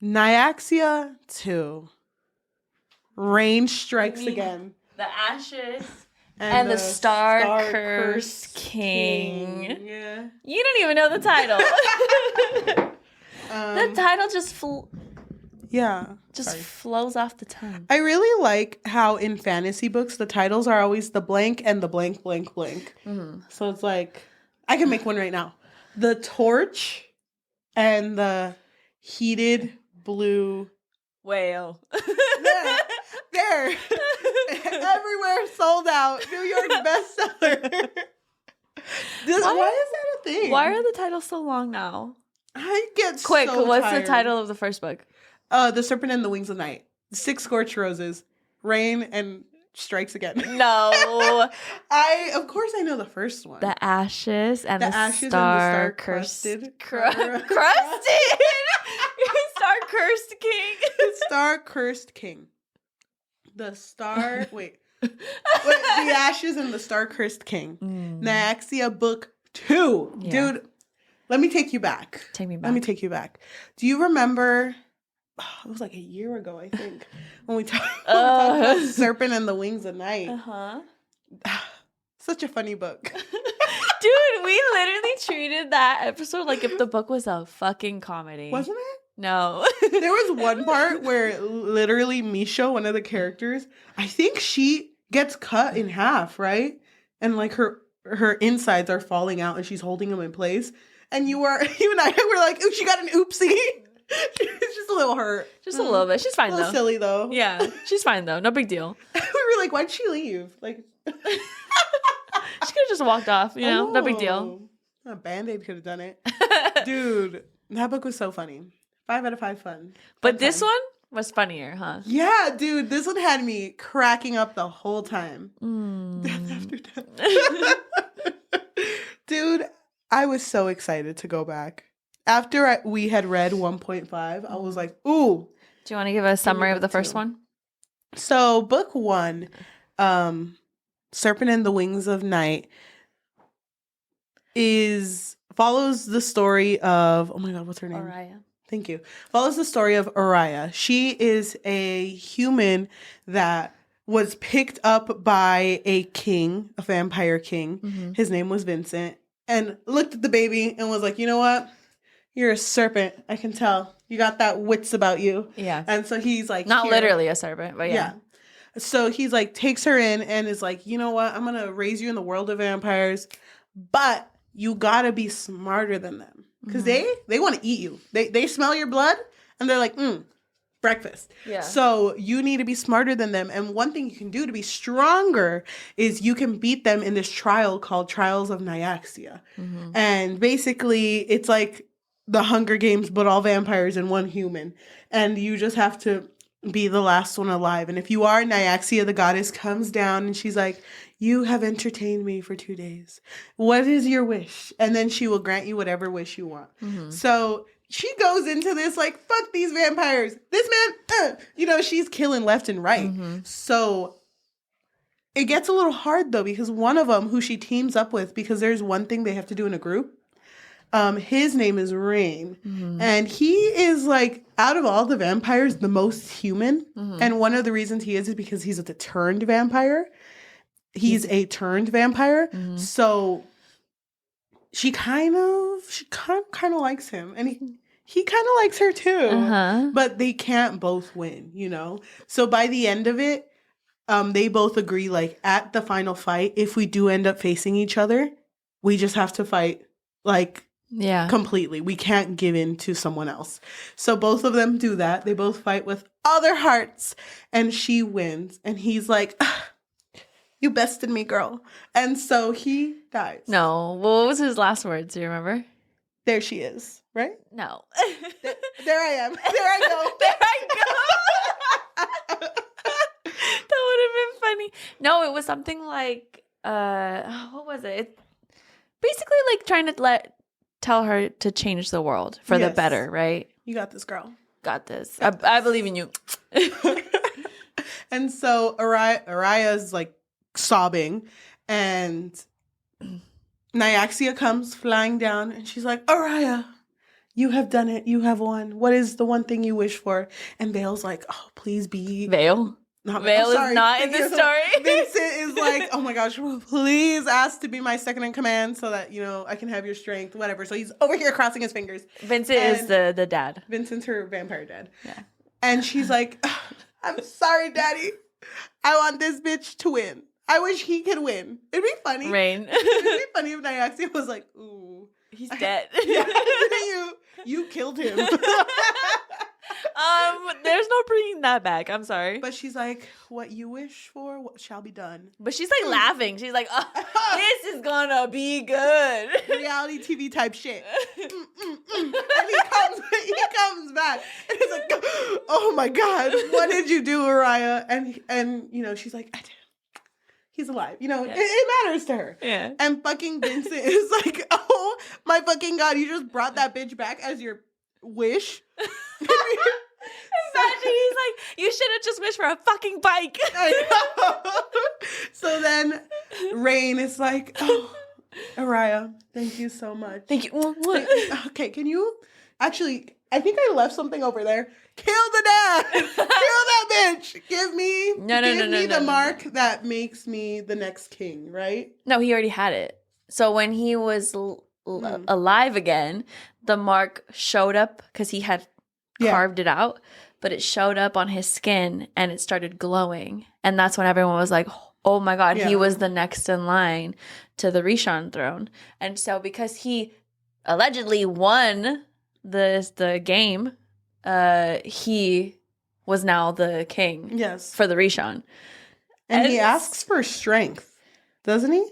Nyaxia 2. Raihn strikes again. The Ashes and the Star-Cursed King. Yeah. You don't even know the title. The title just flows off the tongue. I really like how in fantasy books the titles are always the blank and the blank blank blank. Mm-hmm. So it's like I can make one right now. The Torch and the Heated Blue Whale. There. Everywhere sold out. New York bestseller. Why is that a thing? Why are the titles so long now? I get Quick, so what's tired. the title of the first book? The Serpent and the Wings of Night. 6 Scorched Roses. Raihn and Strikes Again. No. Of course I know the first one. The Ashes and the Star-Cursed. Crusted? Star-Cursed King. Star-Cursed King. The Ashes and the Star-Cursed King. Nyaxia Book 2. Yeah. Dude, let me take you back. Let me take you back. Do you remember... it was like a year ago, I think, when we talked about Serpent and the Wings of Night. Uh-huh. Such a funny book. Dude, we literally treated that episode like if the book was a fucking comedy. Wasn't it? No. There was one part where literally Misho, one of the characters, I think she gets cut in half, right? And like her insides are falling out and she's holding them in place. And you and I were like, "Ooh, she got an oopsie." She's just a little hurt. Just a little bit. She's fine, though. A little silly, though. Yeah, she's fine, though. No big deal. We were like, why'd she leave? Like, she could have just walked off, no big deal. A Band-Aid could have done it. Dude, that book was so funny. 5 out of 5 fun. But this one was funnier, huh? Yeah, dude. This one had me cracking up the whole time. Death after death. Dude, I was so excited to go back. After we had read 1.5, I was like, ooh. Do you want to give a summary of the first one? So, book 1, Serpent and the Wings of Night, follows the story of, oh my God, what's her name? Oraya. Thank you. Follows the story of Oraya. She is a human that was picked up by a king, a vampire king. Mm-hmm. His name was Vincent. And looked at the baby and was like, you know what? You're a serpent. I can tell. You got that wits about you. Yeah. And so he's like... Not literally a serpent, but yeah. So he's like, takes her in and is like, you know what? I'm going to raise you in the world of vampires. But you got to be smarter than them. Because they want to eat you. They smell your blood and they're like, breakfast. Yeah. So you need to be smarter than them. And one thing you can do to be stronger is you can beat them in this trial called Trials of Nyaxia. Mm-hmm. And basically it's like the Hunger Games, but all vampires and one human. And you just have to be the last one alive. And if you are, Nyaxia, the goddess, comes down and she's like, you have entertained me for 2 days. What is your wish? And then she will grant you whatever wish you want. Mm-hmm. So she goes into this like, fuck these vampires. This man, she's killing left and right. Mm-hmm. So it gets a little hard though, because one of them who she teams up with, because there's one thing they have to do in a group. His name is Raihn. Mm-hmm. And he is like, out of all the vampires, the most human. Mm-hmm. And one of the reasons he is because he's a turned vampire. He's a turned vampire. Mm-hmm. So she kind of likes him. And he kind of likes her too. Uh-huh. But they can't both win, So by the end of it, they both agree, like, at the final fight, if we do end up facing each other, we just have to fight, like, completely. We can't give in to someone else. So both of them do that. They both fight with all their hearts. And she wins. And he's like... You bested me, girl. And so he dies. No. What was his last words? Do you remember? There she is, right? No. There I am. There I go. There I go. That would have been funny. No, it was something like, what was it? Basically like trying to tell her to change the world for the better, right? You got this, girl. Got this. I believe in you. And so Araya's like, sobbing, and Nyaxia comes flying down and she's like, Oraya, You have done it. You have won. What is the one thing you wish for? And Vale's like, oh, please be... Vale? Vale is not in this story. Vincent is like, oh my gosh, please ask to be my second in command so that, I can have your strength, whatever. So he's over here crossing his fingers. Vincent is the dad. Vincent's her vampire dad. Yeah. And she's like, I'm sorry, daddy. I want this bitch to win. I wish he could win. It'd be funny. Raihn. It'd be funny if Nyaxia was like, ooh. He's dead. Yeah, you killed him. There's no bringing that back. I'm sorry. But she's like, what you wish for, what shall be done. But she's like laughing. She's like, this is gonna be good. Reality TV type shit. And he comes back. And he's like, oh my God, what did you do, Oraya? And she's like, I did. He's alive. It matters to her. Yeah. And fucking Vincent is like, oh my fucking God, you just brought that bitch back as your wish. Imagine he's like, you should have just wished for a fucking bike. I know. So then Raihn is like, oh, Oraya, thank you so much. Thank you. Okay, can you actually, I think I left something over there. Kill the dad. Kill that bitch. Give me the mark that makes me the next king, right? No, he already had it. So when he was alive again, the mark showed up because he had carved it out, but it showed up on his skin and it started glowing. And that's when everyone was like, oh my God, he was the next in line to the Raihn throne. And so because he allegedly won the game, he was now the king. Yes. For the Raihn. And he asks for strength, doesn't he?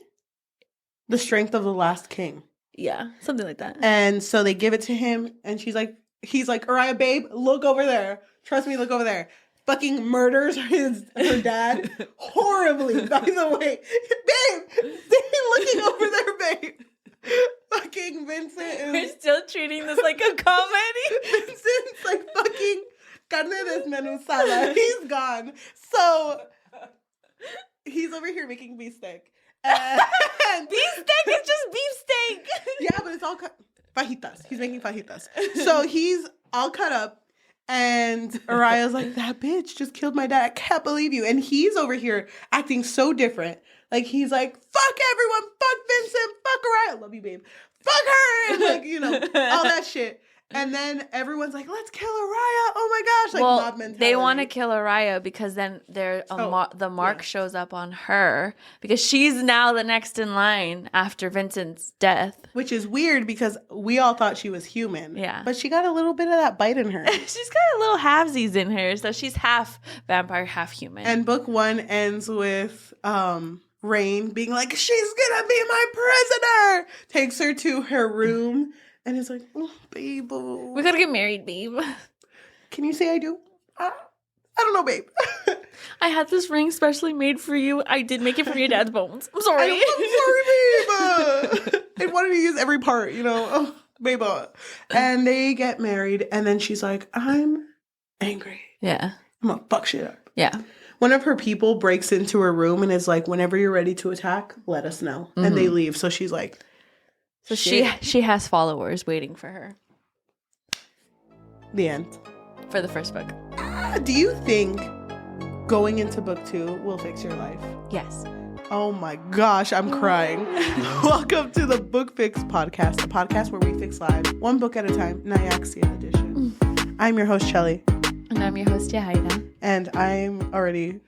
The strength of the last king. Yeah, something like that. And so they give it to him, and he's like, Oraya, babe, look over there. Trust me, look over there. Fucking murders her dad horribly, by the way. Babe, stay looking over there, babe. Fucking Vincent is... We're still treating this like a comedy. Vincent's like fucking carne desmenuzada. He's gone. So he's over here making beefsteak. Beefsteak is just beefsteak. Yeah, but it's all fajitas. He's making fajitas. So he's all cut up. And Oraya's like, that bitch just killed my dad. I can't believe you. And he's over here acting so different. Like, he's like, fuck everyone. Fuck Vincent. Fuck Oraya. Love you, babe. Fuck her. And like, all that shit. And then everyone's like, let's kill Oraya. Oh my gosh. Like, mob mentality. They want to kill Oraya because then the mark shows up on her because she's now the next in line after Vincent's death. Which is weird because we all thought she was human. Yeah. But she got a little bit of that bite in her. She's got a little halvesies in her. So she's half vampire, half human. And book one ends with Raihn being like, she's going to be my prisoner. Takes her to her room. And it's like, oh, babe. We gotta get married, babe. Can you say I do? I don't know, babe. I had this ring specially made for you. I did make it from your dad's bones. I'm sorry. I'm sorry, babe. I wanted to use every part, Oh, babe. And they get married. And then she's like, I'm angry. Yeah. I'm gonna fuck shit up. Yeah. One of her people breaks into her room and is like, whenever you're ready to attack, let us know. Mm-hmm. And they leave. So she's like, so she has followers waiting for her. The end. For the first book. Do you think going into book 2 will fix your life? Yes. Oh my gosh, I'm crying. Welcome to the Book Fix Podcast, a podcast where we fix lives, one book at a time, Nyaxia edition. I'm your host, Shelly. And I'm your host, Yahaira. And I'm already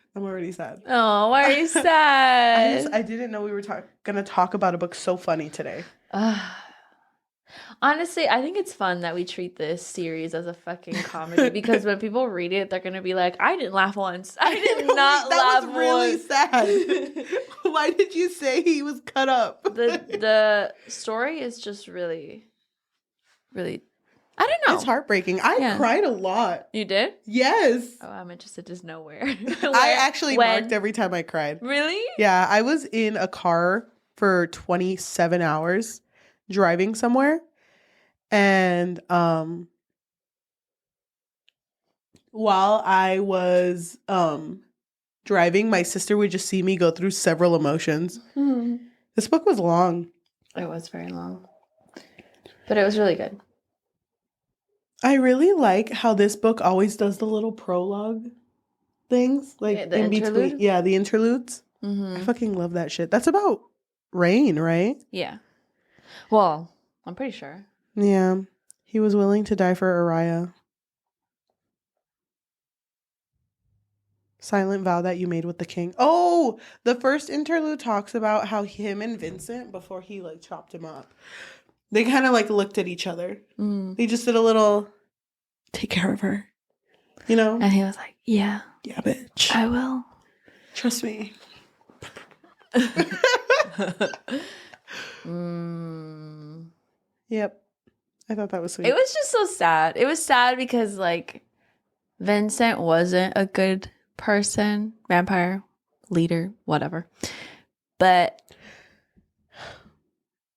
sad. Oh, why are you sad? I didn't know we were going to talk about a book so funny today. Honestly, I think it's fun that we treat this series as a fucking comedy because when people read it, they're gonna be like, "I didn't laugh once. I did not laugh once." That was really sad. Why did you say he was cut up? The story is just really, really. I don't know. It's heartbreaking. I cried a lot. You did? Yes. Oh, I'm interested to know where. I actually marked every time I cried. Really? Yeah, I was in a car for 27 hours driving somewhere. And while I was driving, my sister would just see me go through several emotions. Mm-hmm. This book was long. It was very long. But it was really good. I really like how this book always does the little prologue things, like The in between. interlude? Yeah, the interludes. I Mm-hmm. fucking love that shit. That's about Raihn, right? Yeah. Well, I'm pretty sure. Yeah. He was willing to die for Oraya. Silent vow that you made with the king. Oh, the first interlude talks about how him and Vincent, before he like chopped him up, they kind of like looked at each other. Mm. They just did a little take care of her, you know? And he was like, yeah, bitch. I will. Trust me. Yep. I thought that was sweet. It was just so sad. It was sad because like Vincent wasn't a good person, vampire, leader, whatever. But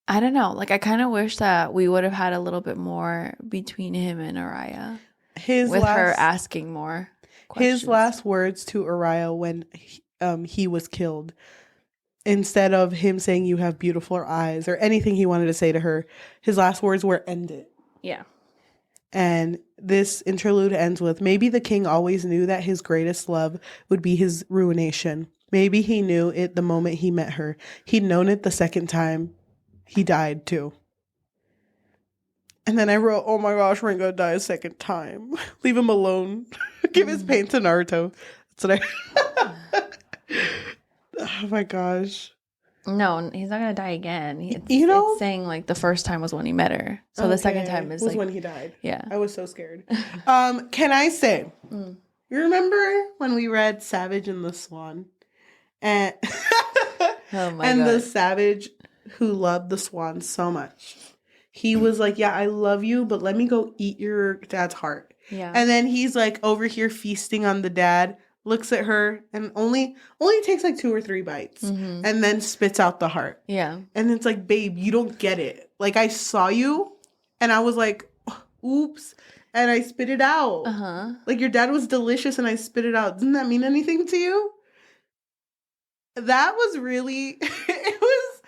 I don't know. Like I kind of wish that we would have had a little bit more between him and Oraya. With her asking more questions. His last words to Oraya when he was killed, instead of him saying you have beautiful eyes or anything he wanted to say to her, his last words were end it. Yeah. And this interlude ends with, maybe the king always knew that his greatest love would be his ruination. Maybe he knew it the moment he met her. He'd known it the second time he died too. And then I wrote, oh my gosh, Raihn gonna die a second time. Leave him alone. Give his pain to Naruto. That's what I... Oh my gosh. No, he's not gonna die again. It's saying like the first time was when he met her. So the second time was like when he died. Yeah. I was so scared. Can I say, you remember when we read Savage and the Swan? And oh my and God. the savage who loved the swan so much. He was like, yeah, I love you, but let me go eat your dad's heart. Yeah. And then he's like over here feasting on the dad, looks at her and only takes like 2 or 3 bites and then spits out the heart. Yeah. And it's like, babe, you don't get it. Like I saw you and I was like, oops. And I spit it out. Uh-huh. Like your dad was delicious and I spit it out. Doesn't that mean anything to you? That was really, it was,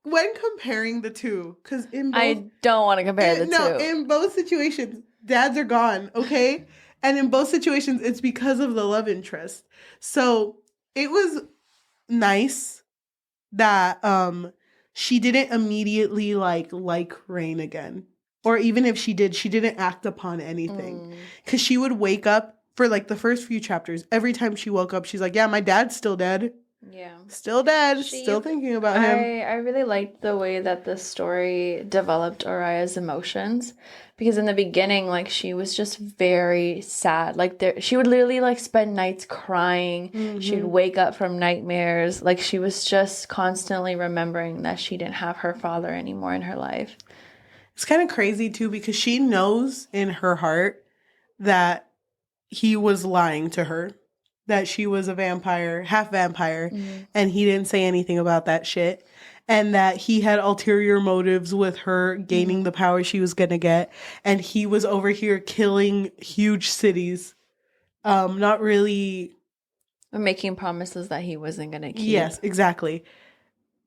when comparing the two, because in both, I don't want to compare the two. No, in both situations, dads are gone, okay? And in both situations, it's because of the love interest. So it was nice that she didn't immediately like Raihn again. Or even if she did, she didn't act upon anything. Because she would wake up for like the first few chapters. Every time she woke up, she's like, yeah, my dad's still dead. Yeah. Still dead. Still thinking about him. I really liked the way that the story developed Oraya's emotions. Because in the beginning, like, she was just very sad. Like, she would literally, like, spend nights crying. She'd wake up from nightmares. Like, she was just constantly remembering that she didn't have her father anymore in her life. It's kind of crazy, too, because she knows in her heart that he was lying to her. That she was a vampire, half vampire, and he didn't say anything about that shit. And that he had ulterior motives with her gaining the power she was going to get. And he was over here killing huge cities. Not really... Making promises that he wasn't going to keep. Yes, exactly.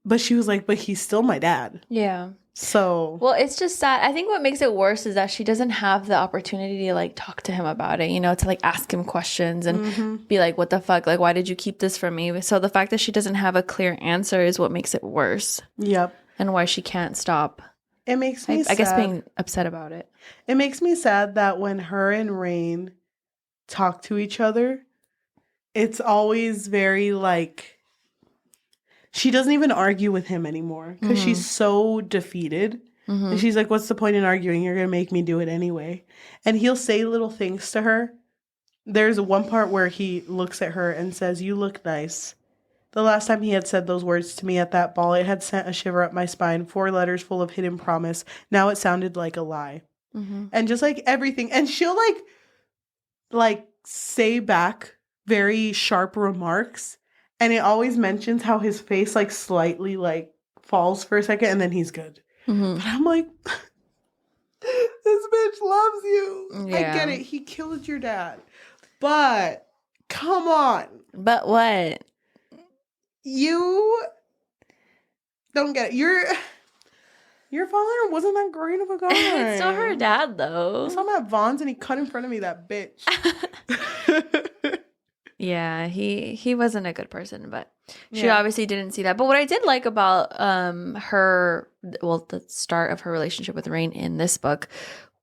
But she was like, but he's still my dad. Yeah. So... Well, it's just sad. I think what makes it worse is that she doesn't have the opportunity to, like, talk to him about it, you know, to, like, ask him questions and be like, what the fuck? Like, why did you keep this from me? So the fact that she doesn't have a clear answer is what makes it worse. Yep. And why she can't stop. It makes me sad. I guess being upset about it. It makes me sad that when her and Raihn talk to each other, it's always very, like... She doesn't even argue with him anymore because she's so defeated. And she's like, what's the point in arguing? You're going to make me do it anyway. And he'll say little things to her. There's one part where he looks at her and says, you look nice. The last time he had said those words to me at that ball, it had sent a shiver up my spine, 4 letters full of hidden promise. Now it sounded like a lie. And just like everything. And she'll like say back very sharp remarks. And it always mentions how his face, like, slightly, like, falls for a second, and then he's good. But I'm like, this bitch loves you. Yeah. I get it. He killed your dad. But, come on. But what? You don't get it. Your father wasn't that great of a guy. It's still her dad, though. I saw him at Vaughn's and he cut in front of me, that bitch. Yeah, he wasn't a good person, but she obviously didn't see that. But what I did like about her, well, the start of her relationship with Raihn in this book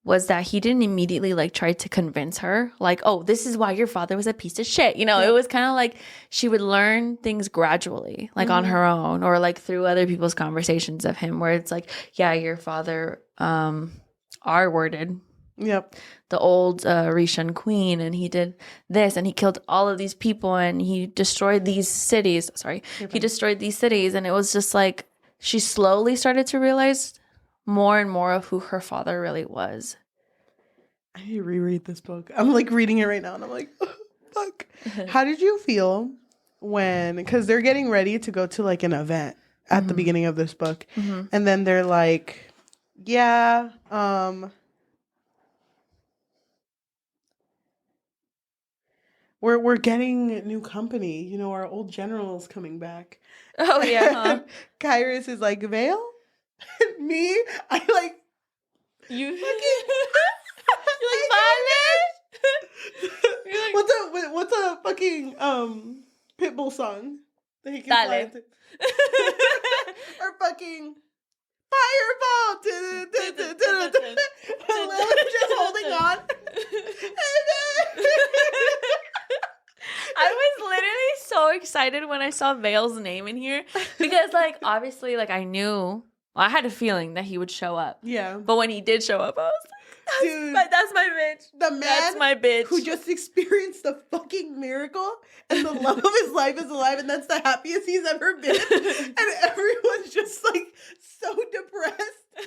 was that he didn't immediately like try to convince her like, oh, this is why your father was a piece of shit. You know, it was kind of like she would learn things gradually, like on her own or like through other people's conversations of him where it's like, yeah, your father R-worded. Yep. The old Rishan queen, and he did this, and he killed all of these people, and he destroyed these cities. Sorry, he destroyed these cities, and it was just like she slowly started to realize more and more of who her father really was. I need to reread this book. I'm like reading it right now, and I'm like, oh, fuck. How did you feel when? Because they're getting ready to go to like an event at the beginning of this book, and then they're like, yeah, We're getting new company. You know, our old general's coming back. Oh, yeah. Huh? Kyrus is like, Vale? Me? I like... You... You're like, Violet! What's a fucking Pitbull song that he can fly Dale. into? Or fucking... Fireball! Lily's just holding on. I was literally so excited when I saw Vale's name in here because, like, obviously, like, I knew, well, I had a feeling that he would show up. Yeah. But when he did show up, I was like, that's my bitch. The man That's my bitch. who just experienced the fucking miracle and the love of his life is alive, and that's the happiest he's ever been. And everyone's just like so depressed. Hey,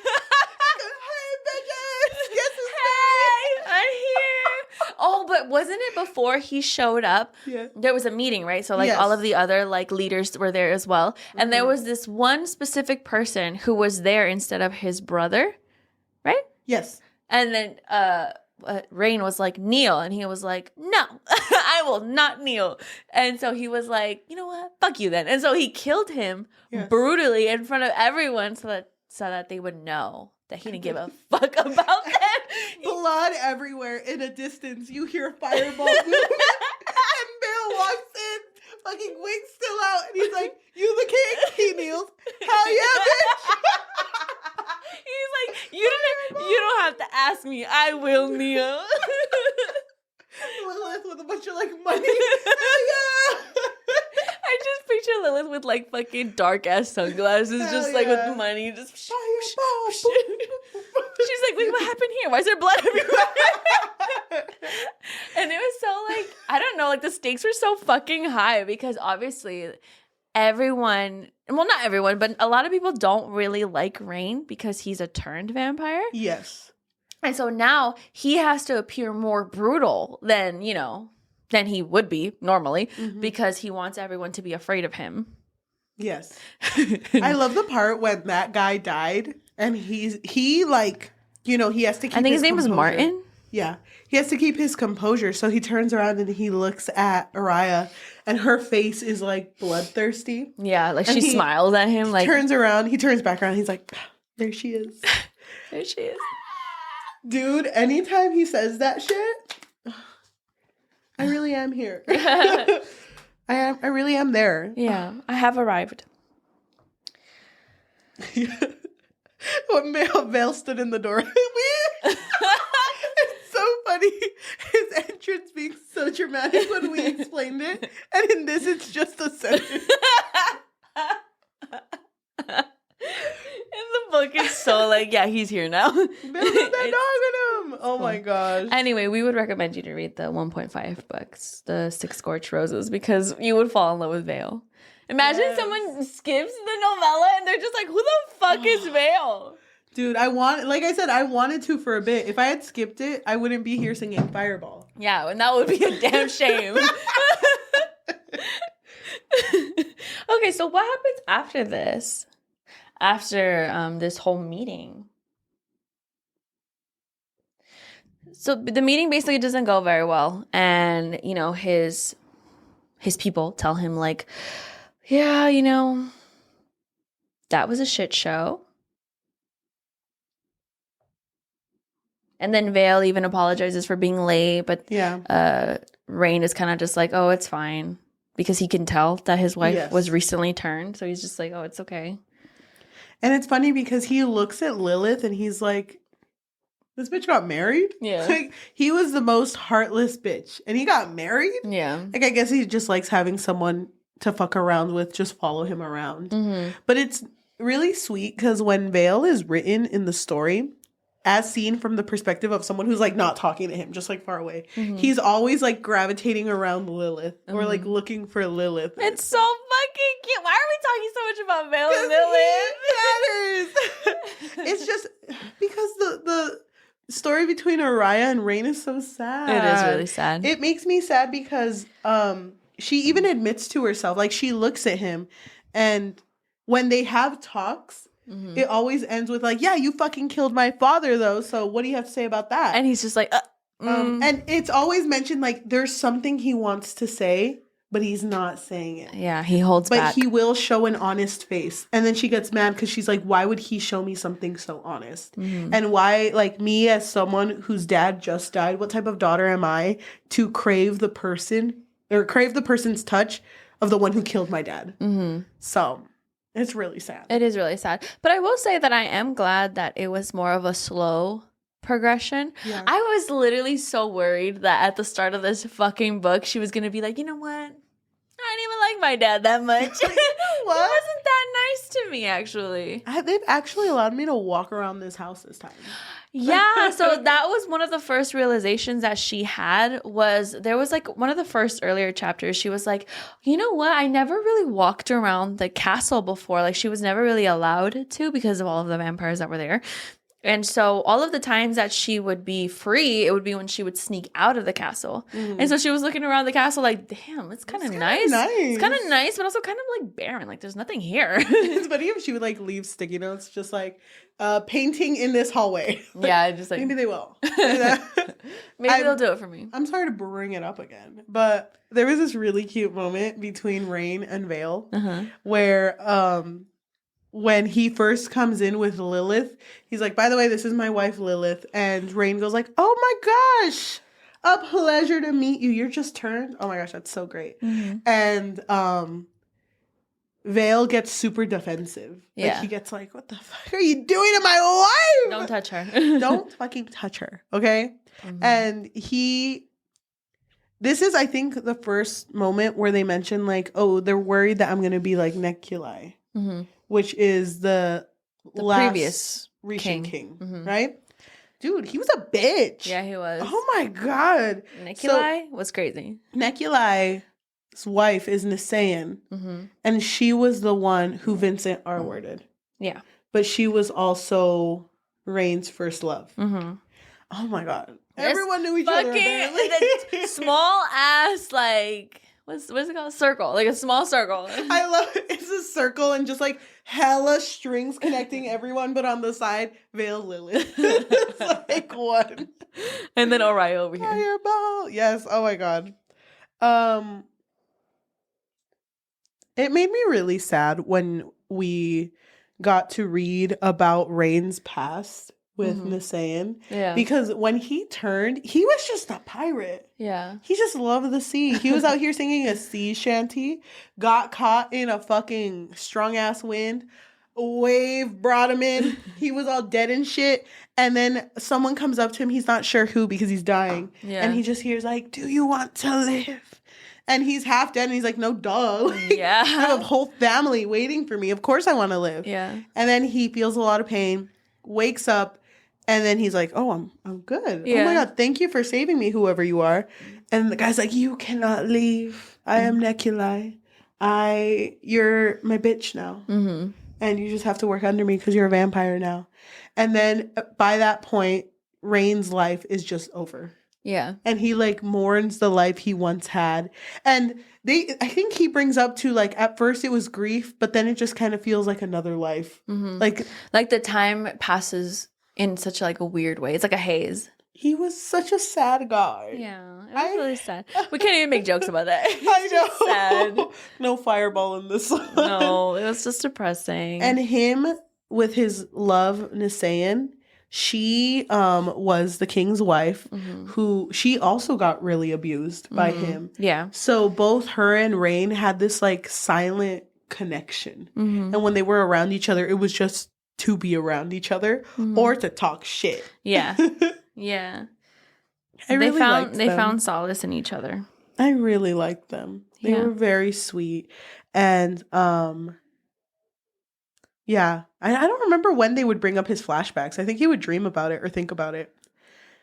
bitches! Guess who's Hey, I'm here. Oh, but wasn't it before he showed up? Yeah. There was a meeting, right? So like all of the other like leaders were there as well. And there was this one specific person who was there instead of his brother, right? Yes. And then Raihn was like, kneel. And he was like, no, I will not kneel. And so he was like, you know what? Fuck you then. And so he killed him brutally in front of everyone so that they would know that he didn't give a fuck about them. Blood everywhere. In a distance, you hear fireball movement. And Bill walks in, fucking wings still out, and he's like, you the king? He kneels. Hell yeah, bitch. He's like, you don't have to ask me. I will kneel. Lilith with a bunch of like money. Yeah. I just picture Lilith with like fucking dark ass sunglasses, just like with money, just. She's like, wait, what happened here? Why is there blood everywhere? And it was so like, I don't know, like the stakes were so fucking high because obviously everyone, well, not everyone, but a lot of people don't really like Raihn because he's a turned vampire. Yes. And so now he has to appear more brutal than, you know, than he would be normally because he wants everyone to be afraid of him. Yes. I love the part when that guy died and he like, you know, he has to keep I think his name was composure. Martin. Yeah. He has to keep his composure. So he turns around and he looks at Oraya and her face is like bloodthirsty. Yeah, like she smiles at him. Like turns around, he turns back around. He's like, there she is. There she is. Dude, anytime he says that shit, I really am here. I really am there. Yeah, I have arrived. When Vale stood in the door. It's so funny. His entrance being so dramatic when we explained it. And in this, it's just a sentence. In the book, it's so like, yeah, he's here now. Bill got that dog in him. Oh my gosh. Anyway, we would recommend you to read the 1.5 books, the 6 Scorched Roses, because you would fall in love with Vale. Imagine someone skips the novella and they're just like, who the fuck is Vale? Dude, I wanted to for a bit. If I had skipped it, I wouldn't be here singing Fireball. Yeah, and that would be a damn shame. Okay, so what happens after this? After this whole meeting? So the meeting basically doesn't go very well. And, you know, his people tell him like, yeah, you know, that was a shit show. And then Vale even apologizes for being late, but Raihn is kind of just like, oh, it's fine. Because he can tell that his wife was recently turned. So he's just like, oh, it's okay. And it's funny because he looks at Lilith and he's like, this bitch got married? Yeah. Like, he was the most heartless bitch. And he got married? Yeah. Like, I guess he just likes having someone to fuck around with, just follow him around. Mm-hmm. But it's really sweet because when Vale is written in the story, as seen from the perspective of someone who's like not talking to him, just like far away, he's always like gravitating around Lilith or like looking for Lilith. It's so fucking cute. Why are we talking so much about Vale and Lilith? Lilith? It's just because the story between Oraya and Raihn is so sad. It is really sad. It makes me sad because she even admits to herself, like she looks at him, and when they have talks, it always ends with like, yeah, you fucking killed my father though, so what do you have to say about that? And he's just like, and it's always mentioned like there's something he wants to say, but he's not saying it. Yeah, he holds back. But he will show an honest face. And then she gets mad because she's like, why would he show me something so honest? And why, like, me as someone whose dad just died, what type of daughter am I to crave the person or crave the person's touch of the one who killed my dad? So it's really sad. It is really sad. But I will say that I am glad that it was more of a slow progression. Yeah. I was literally so worried that at the start of this fucking book, she was going to be like, you know what? I didn't even like my dad that much. You know what? He wasn't that nice to me, actually. They've actually allowed me to walk around this house this time. Yeah, so that was one of the first realizations that she had was there was like one of the first earlier chapters. She was like, you know what? I never really walked around the castle before. Like she was never really allowed to because of all of the vampires that were there. And so all of the times that she would be free, it would be when she would sneak out of the castle. And so she was looking around the castle like, damn, it's kind of nice. It's kind of nice, but also kind of like barren. Like there's nothing here. It's funny if she would like leave sticky notes just like painting in this hallway. Yeah, just like. Maybe they will. Maybe they'll do it for me. I'm sorry to bring it up again, but there was this really cute moment between Raihn and Vale where when he first comes in with Lilith, he's like, by the way, this is my wife, Lilith. And Raihn goes like, oh my gosh, a pleasure to meet you. You're just turned. Oh my gosh, that's so great. And Vale gets super defensive. Yeah. Like he gets like, what the fuck are you doing to my wife? Don't touch her. Don't fucking touch her. Okay. And this is, I think, the first moment where they mention like, oh, they're worried that I'm going to be like Neculi. Which is the last previous Raihn king, right? Dude, he was a bitch. Yeah, he was. Oh my god. Neculi was crazy. Neculi's wife is Nisaean, and she was the one who Vincent R-worded. Yeah. But she was also Raihn's first love. Oh my god. Everyone knew each other. Fucking small ass, like... What's it called? Circle. Like a small circle. I love it. It's a circle and just like hella strings connecting everyone, but on the side, Vale Lilith. It's like one. And then Oraya over here. Fireball. Yes. Oh my god. It made me really sad when we got to read about Raihn's past with Nisaean. Yeah. Because when he turned, he was just a pirate. Yeah. He just loved the sea. He was out here singing a sea shanty, got caught in a fucking strong ass wind. A wave brought him in. He was all dead and shit. And then someone comes up to him. He's not sure who because he's dying. Yeah. And he just hears like, do you want to live? And he's half dead. And he's like, no, duh. Like, yeah. I have a whole family waiting for me. Of course I want to live. Yeah. And then he feels a lot of pain, wakes up. And then he's like, oh, I'm good. Yeah. Oh my God, thank you for saving me, whoever you are. And the guy's like, you cannot leave. I am Neculi. You're my bitch now. And you just have to work under me because you're a vampire now. And then by that point, Raihn's life is just over. Yeah. And he like mourns the life he once had. And I think he brings up to like, at first it was grief, but then it just kind of feels like another life. Like the time passes in such like a weird way. It's like a haze. He was such a sad guy. Yeah, it was really sad. We can't even make jokes about that. I know. Sad. No fireball in this one. No, it was just depressing. And him with his love, Nisaean, she was the king's wife, Mm-hmm. who she also got really abused by him. Yeah. So both her and Raihn had this like silent connection. Mm-hmm. And when they were around each other, it was just to be around each other or to talk shit. Yeah. Yeah. I really liked they them. found solace in each other. I really liked them. They Yeah. were very sweet. And yeah, I don't remember when they would bring up his flashbacks. I think he would dream about it or think about it.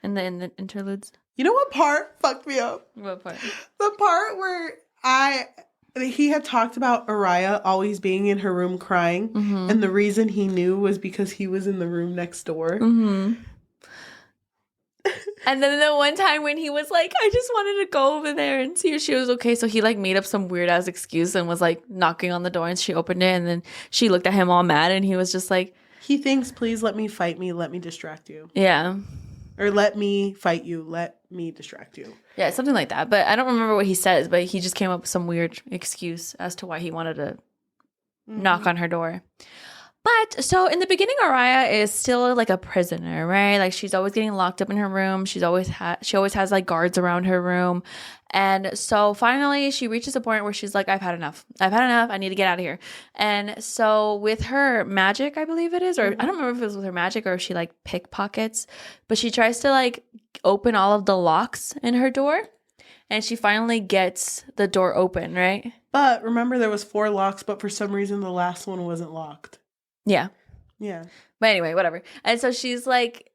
And in the interludes. You know what part fucked me up? What part? The part where he had talked about Oraya always being in her room crying, and the reason he knew was because he was in the room next door. Mm-hmm. And then the one time when he was like, I just wanted to go over there and see if she was okay. So he like made up some weird ass excuse and was like knocking on the door, and she opened it, and then she looked at him all mad, and he was just like, He thinks, please let me fight me, let me distract you. yeah. Or let me fight you, let me distract you. Yeah, something like that. But I don't remember what he says, but he just came up with some weird excuse as to why he wanted to knock on her door. But so in the beginning, Oraya is still like a prisoner, right? Like she's always getting locked up in her room. She always has like guards around her room. And so finally she reaches a point where she's like, I've had enough. I need to get out of here. And so with her magic, I believe it is, or I don't remember if it was with her magic or if she like pickpockets, but she tries to like open all of the locks in her door. And she finally gets the door open, right? But remember, there was 4 locks, but for some reason the last one wasn't locked. Yeah. Yeah. But anyway, whatever. And so she's like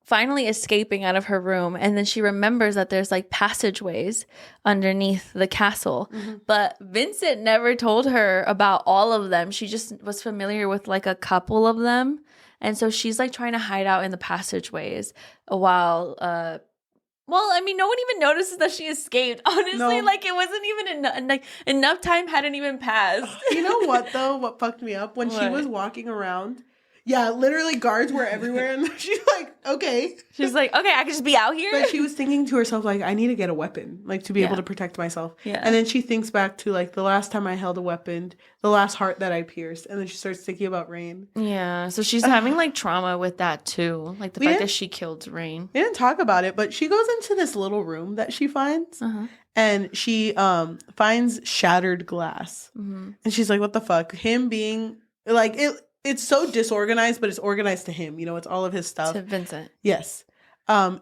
finally escaping out of her room. And then she remembers that there's like passageways underneath the castle. But Vincent never told her about all of them. She just was familiar with like a couple of them. And so she's like trying to hide out in the passageways while, well, I mean, no one even notices that she escaped. Honestly, No. like it wasn't even enough time hadn't even passed. You know what, though? What fucked me up? When she What? was walking around, yeah, literally guards were everywhere. And she's like, okay. She's like, okay, I can just be out here. But she was thinking to herself, like, I need to get a weapon, like, to be able to protect myself. Yeah. And then she thinks back to, like, the last time I held a weapon, the last heart that I pierced. And then she starts thinking about Raihn. Yeah, so she's having like trauma with that too, like the fact that she killed Raihn. We didn't talk about it, but she goes into this little room that she finds. And she finds shattered glass. And she's like, what the fuck? Him being, like, it's so disorganized, but it's organized to him. You know, it's all of his stuff. To Vincent. Yes.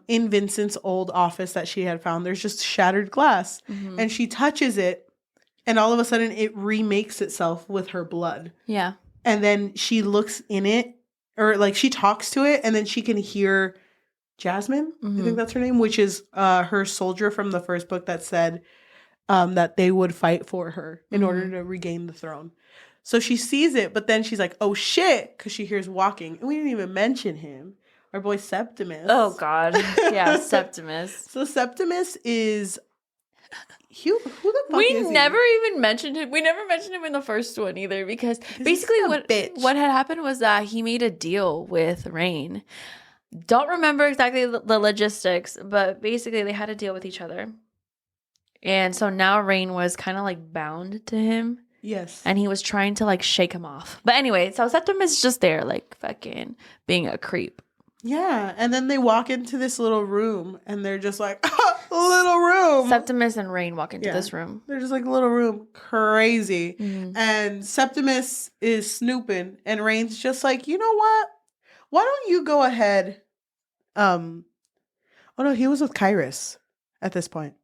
In Vincent's old office that she had found, there's just shattered glass. And she touches it, and all of a sudden it remakes itself with her blood. Yeah. And then she looks in it, or like she talks to it, and then she can hear Jasmine, I think that's her name, which is her soldier from the first book that said that they would fight for her in order to regain the throne. So she sees it, but then she's like, oh shit, because she hears walking. And we didn't even mention him. Our boy Septimus. Oh, God. Yeah, Septimus. So Septimus is... who the fuck We is he? never even mentioned him. We never mentioned him in the first one either, because basically what had happened was that he made a deal with Raihn. Don't remember exactly the logistics, but basically they had a deal with each other. And so now Raihn was kind of like bound to him. Yes. And he was trying to like shake him off. But anyway, so Septimus is just there like fucking being a creep. Yeah. And then they walk into this little room and they're just like, little room. Septimus and Raihn walk into this room. They're just like, little room. Crazy. And Septimus is snooping and Raihn's just like, you know what? Why don't you go ahead? Oh no, he was with Kyrus at this point.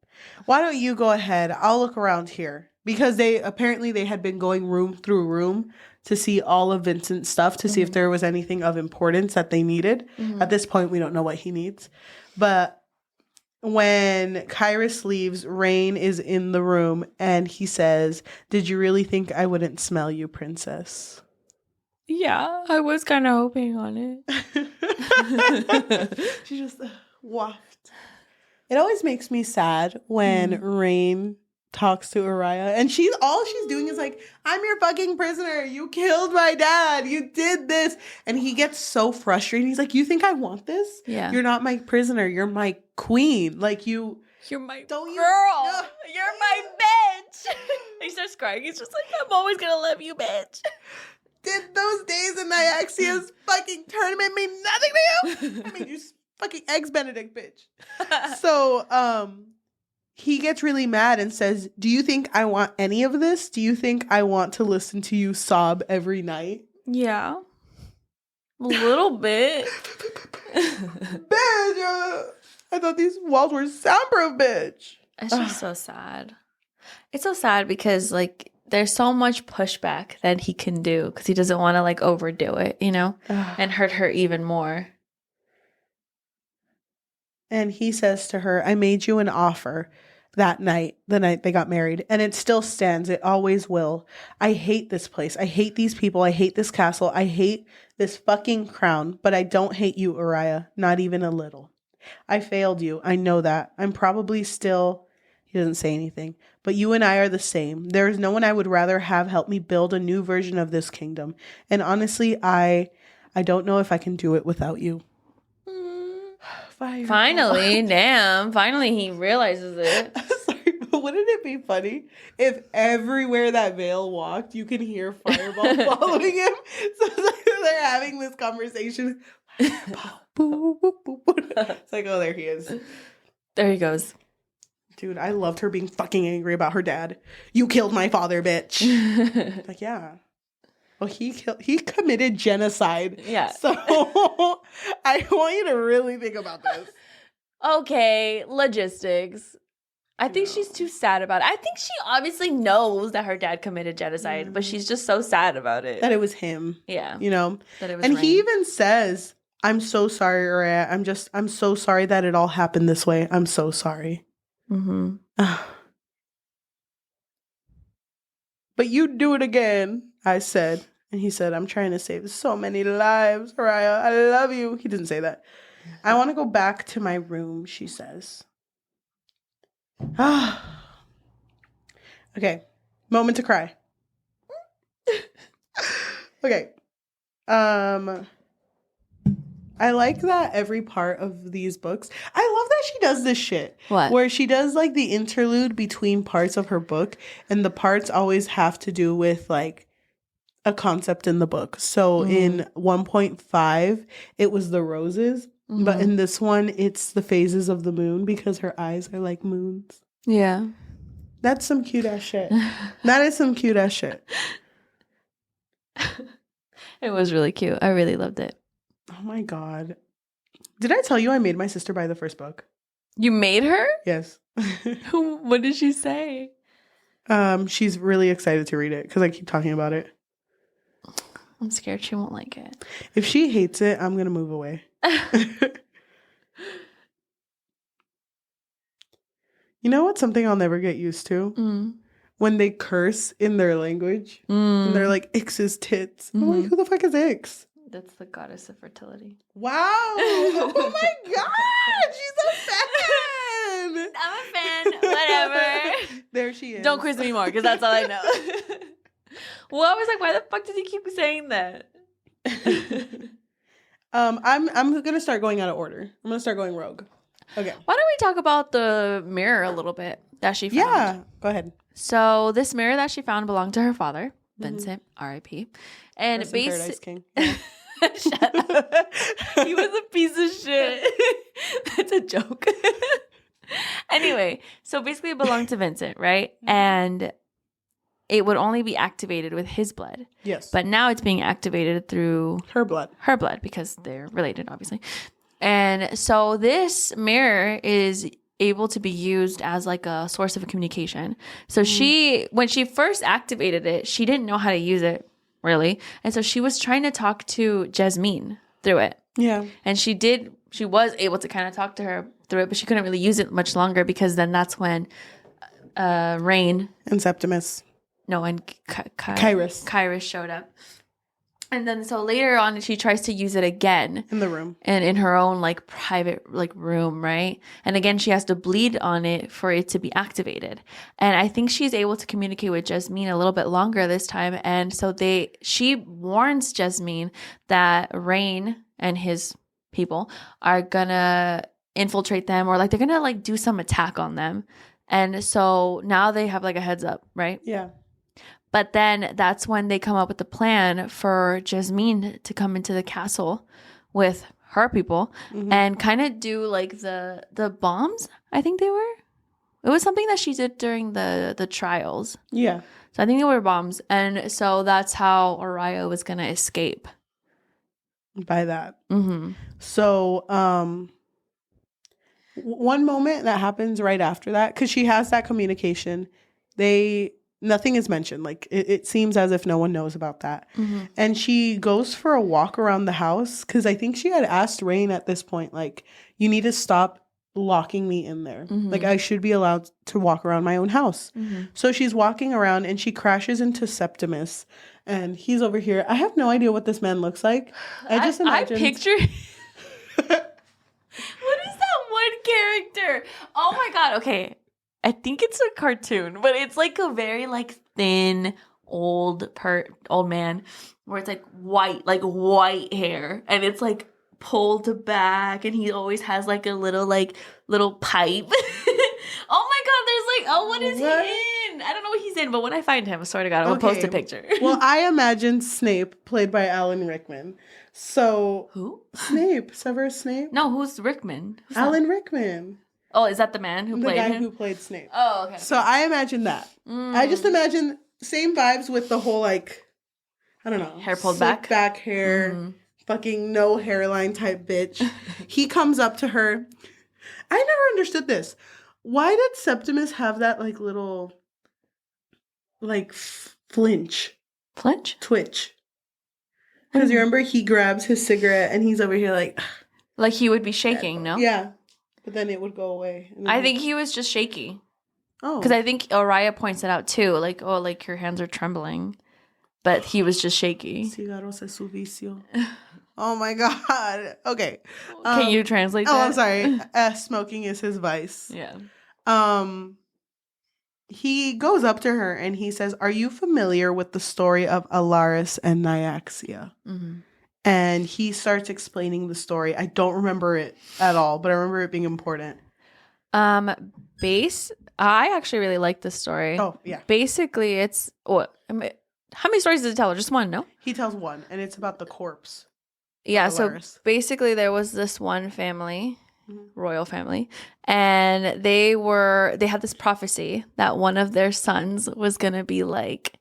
Why don't you go ahead? I'll look around here. Because they had been going room through room to see all of Vincent's stuff, to see if there was anything of importance that they needed. At this point, we don't know what he needs. But when Kyrus leaves, Raihn is in the room and he says, did you really think I wouldn't smell you, princess? Yeah, I was kind of hoping on it. She just waft. It always makes me sad when Raihn talks to Oraya and she's doing is like, I'm your fucking prisoner, you killed my dad, you did this, and he gets so frustrated. He's like, you think I want this? Yeah, you're not my prisoner, you're my queen, like you're my girl, no. You're my bitch. He starts crying. He's just like, I'm always gonna love you, bitch. did those days in Nyaxia's fucking tournament mean nothing to you? I mean, you fucking eggs Benedict, bitch. So, he gets really mad and says, do you think I want any of this? Do you think I want to listen to you sob every night? Yeah. A little bit. Bitch, I thought these walls were soundproof, bitch. It's just so sad. It's so sad because, like, there's so much pushback that he can do because he doesn't want to, like, overdo it, you know, and hurt her even more. And he says to her, I made you an offer that night, the night they got married, and it still stands. It always will. I hate this place. I hate these people. I hate this castle. I hate this fucking crown, but I don't hate you, Oraya, not even a little. I failed you. I know that. I'm probably still, he doesn't say anything, but you and I are the same. There is no one I would rather have help me build a new version of this kingdom. And honestly, I don't know if I can do it without you. Finally, damn. Finally, he realizes it. Sorry, but wouldn't it be funny if everywhere that Vale walked, you can hear Fireball following him? So it's like they're having this conversation. Fireball, boo, boo, boo, boo. It's like, oh, there he is. There he goes. Dude, I loved her being fucking angry about her dad. You killed my father, bitch. Like, yeah. Well, he committed genocide. Yeah. So I want you to really think about this. Okay, logistics. I think she's too sad about it. I think she obviously knows that her dad committed genocide, but she's just so sad about it. That it was him. Yeah. You know? That it was and Raihn. he even says, I'm so sorry, Oraya. I'm so sorry that it all happened this way. I'm so sorry. Mm-hmm. But you'd do it again, I said. And he said, I'm trying to save so many lives, Oraya. I love you. He didn't say that. I want to go back to my room, she says. Okay. Moment to cry. Okay. I like that every part of these books. I love that she does this shit. What? Where she does like the interlude between parts of her book, and the parts always have to do with like a concept in the book. So in 1.5, it was the roses. But in this one, it's the phases of the moon because her eyes are like moons. Yeah. That's some cute ass shit. That is some cute ass shit. It was really cute. I really loved it. Oh my God. Did I tell you I made my sister buy the first book? You made her? Yes. What did she say? She's really excited to read it because I keep talking about it. I'm scared she won't like it. If she hates it, I'm going to move away. You know what's something I'll never get used to? When they curse in their language. And they're like, Ix's tits. I'm like, who the fuck is Ix? That's the goddess of fertility. Wow. Oh my God. She's a fan. I'm a fan. Whatever. There she is. Don't quiz me more because that's all I know. Well, I was like, why the fuck does he keep saying that? I'm gonna start going out of order. I'm gonna start going rogue. Okay. Why don't we talk about the mirror a little bit that she found? Yeah. Go ahead. So this mirror that she found belonged to her father, Vincent, R.I.P. And basically, shut up. He was a piece of shit. That's a joke. Anyway, so basically it belonged to Vincent, right? And it would only be activated with his blood. Yes. But now it's being activated through her blood because they're related, obviously. And so this mirror is able to be used as like a source of communication. So when she first activated it, she didn't know how to use it really. And so she was trying to talk to Jasmine through it. Yeah. And she was able to kind of talk to her through it, but she couldn't really use it much longer because then that's when Raihn and Septimus. No, and Kyrus showed up. And then so later on, she tries to use it again. In the room. And in her own like private like room, right? And again, she has to bleed on it for it to be activated. And I think she's able to communicate with Jasmine a little bit longer this time. And so she warns Jasmine that Raihn and his people are gonna infiltrate them, or like they're gonna like do some attack on them. And so now they have like a heads up, right? Yeah. But then that's when they come up with the plan for Jasmine to come into the castle with her people and kind of do like the bombs. I think they were. It was something that she did during the trials. Yeah. So I think they were bombs, and so that's how Oraya was gonna escape. By that. Mm-hmm. So, one moment that happens right after that, because she has that communication, nothing is mentioned. Like, it seems as if no one knows about that. Mm-hmm. And she goes for a walk around the house, because I think she had asked Raihn at this point, like, you need to stop locking me in there. Mm-hmm. Like, I should be allowed to walk around my own house. Mm-hmm. So she's walking around and she crashes into Septimus, and he's over here. I have no idea what this man looks like. I just imagine. I picture. What is that one character? Oh my god. Okay. I think it's a cartoon, but it's like a very like thin old man where it's like white hair, and it's like pulled back, and he always has like a little pipe. Oh my god, there's like, oh, what is he in? I don't know what he's in, but when I find him, I swear to God, I will post a picture. Well, I imagine Snape, played by Alan Rickman. So who? Snape, Severus Snape? No, who's Rickman? Who's Alan that? Rickman. Oh, is that the man who played him? The guy who played Snape. Oh, okay. So I imagine that. I just imagine same vibes with the whole, like, I don't know. Hair pulled back? Back hair, fucking no hairline type bitch. He comes up to her. I never understood this. Why did Septimus have that, like, little, like, flinch? Flinch? Twitch. Because you remember he grabs his cigarette and he's over here like... Like he would be shaking, no? Yeah. But then it would go away. I think he was just shaky. Oh. Because I think Oraya points it out too. Like, oh, like your hands are trembling. But he was just shaky. Cigarros es su vicio. Oh my God. Okay. Can you translate that? Oh, I'm sorry. Smoking is his vice. Yeah. He goes up to her and he says, "Are you familiar with the story of Alaris and Nyaxia?" Mm-hmm. And he starts explaining the story. I don't remember it at all, but I remember it being important. I actually really like this story. Oh, yeah. Basically, it's what? How many stories does it tell? Just one, no? He tells one, and it's about the corpse. Yeah, so basically there was this one family, royal family, and they had this prophecy that one of their sons was gonna be like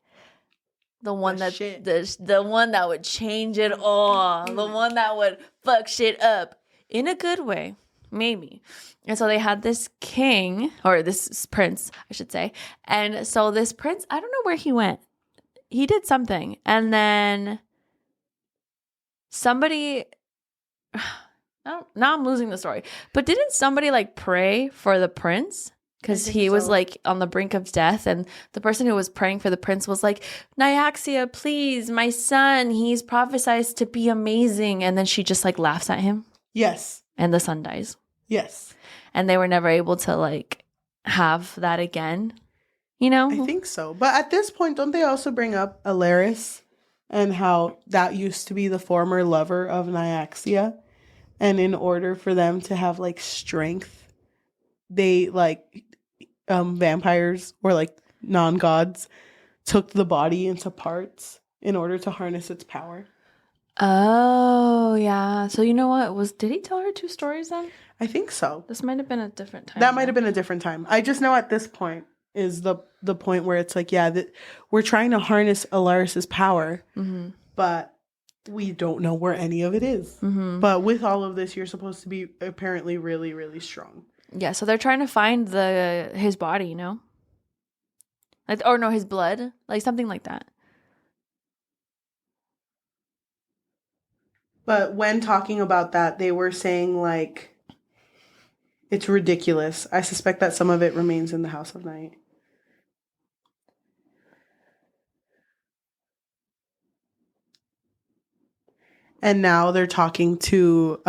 the one the one that would change it all, the one that would fuck shit up in a good way, maybe. And so they had this king, or this prince, I should say. And so this prince, I don't know where he went. He did something, and then somebody, now I'm losing the story, but didn't somebody like pray for the prince? Because he was like on the brink of death, and the person who was praying for the prince was like, "Nyaxia, please, my son, he's prophesied to be amazing." And then she just like laughs at him. Yes. And the son dies. Yes. And they were never able to like have that again, you know? I think so. But at this point, don't they also bring up Alaris and how that used to be the former lover of Nyaxia? And in order for them to have like strength, they like vampires or like non-gods took the body into parts in order to harness its power. Oh, yeah. So you know what? Did he tell her two stories then? I think so. This might have been a different time. That might have been a different time. I just know at this point is the point where it's like, yeah, that we're trying to harness Alaris's power, but we don't know where any of it is. But with all of this, you're supposed to be apparently really, really strong. Yeah, so they're trying to find his body, you know? Like, or no, his blood. Like something like that. But when talking about that, they were saying like, it's ridiculous. I suspect that some of it remains in the House of Night. And now they're talking to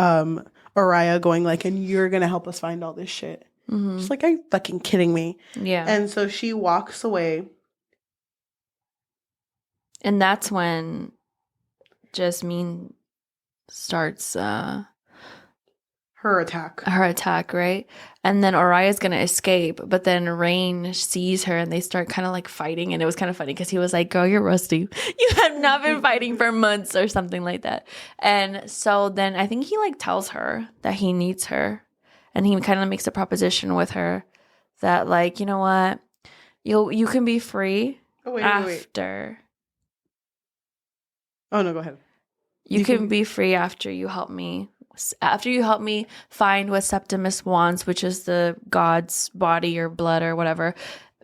Oraya going like, and you're going to help us find all this shit. Just like, are you fucking kidding me? Yeah. And so she walks away. And that's when Jasmine starts... her her attack. Right? And then Oraya's going to escape, but then Raihn sees her and they start kind of like fighting. And it was kind of funny because he was like, girl, you're rusty. You have not been fighting for months or something like that. And so then I think he like tells her that he needs her. And he kind of makes a proposition with her that like, you know what? You can be free after. Oh, no, go ahead. You can be free after you help me. After you help me find what Septimus wants, which is the god's body or blood or whatever,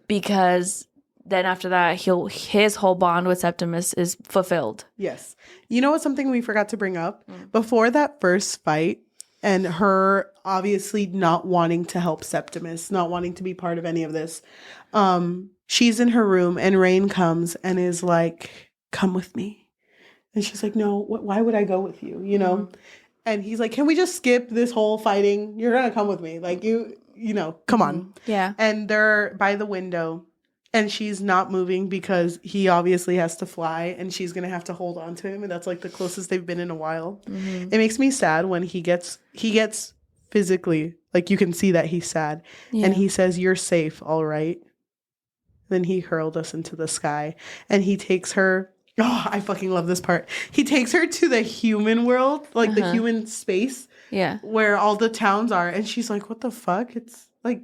because then after that, his whole bond with Septimus is fulfilled. Yes. You know what's something we forgot to bring up? Before that first fight and her obviously not wanting to help Septimus, not wanting to be part of any of this, she's in her room and Raihn comes and is like, come with me. And she's like, no, why would I go with you? You know? Mm-hmm. And he's like, can we just skip this whole fighting? You're going to come with me. Like, you know, come on. Yeah. And they're by the window and she's not moving because he obviously has to fly and she's going to have to hold on to him. And that's like the closest they've been in a while. Mm-hmm. It makes me sad when he gets physically, like you can see that he's sad. Yeah. And he says, you're safe, all right? Then he hurled us into the sky and he takes her. Oh, I fucking love this part. He takes her to the human world, like the human space. Yeah. Where all the towns are. And she's like, what the fuck? It's like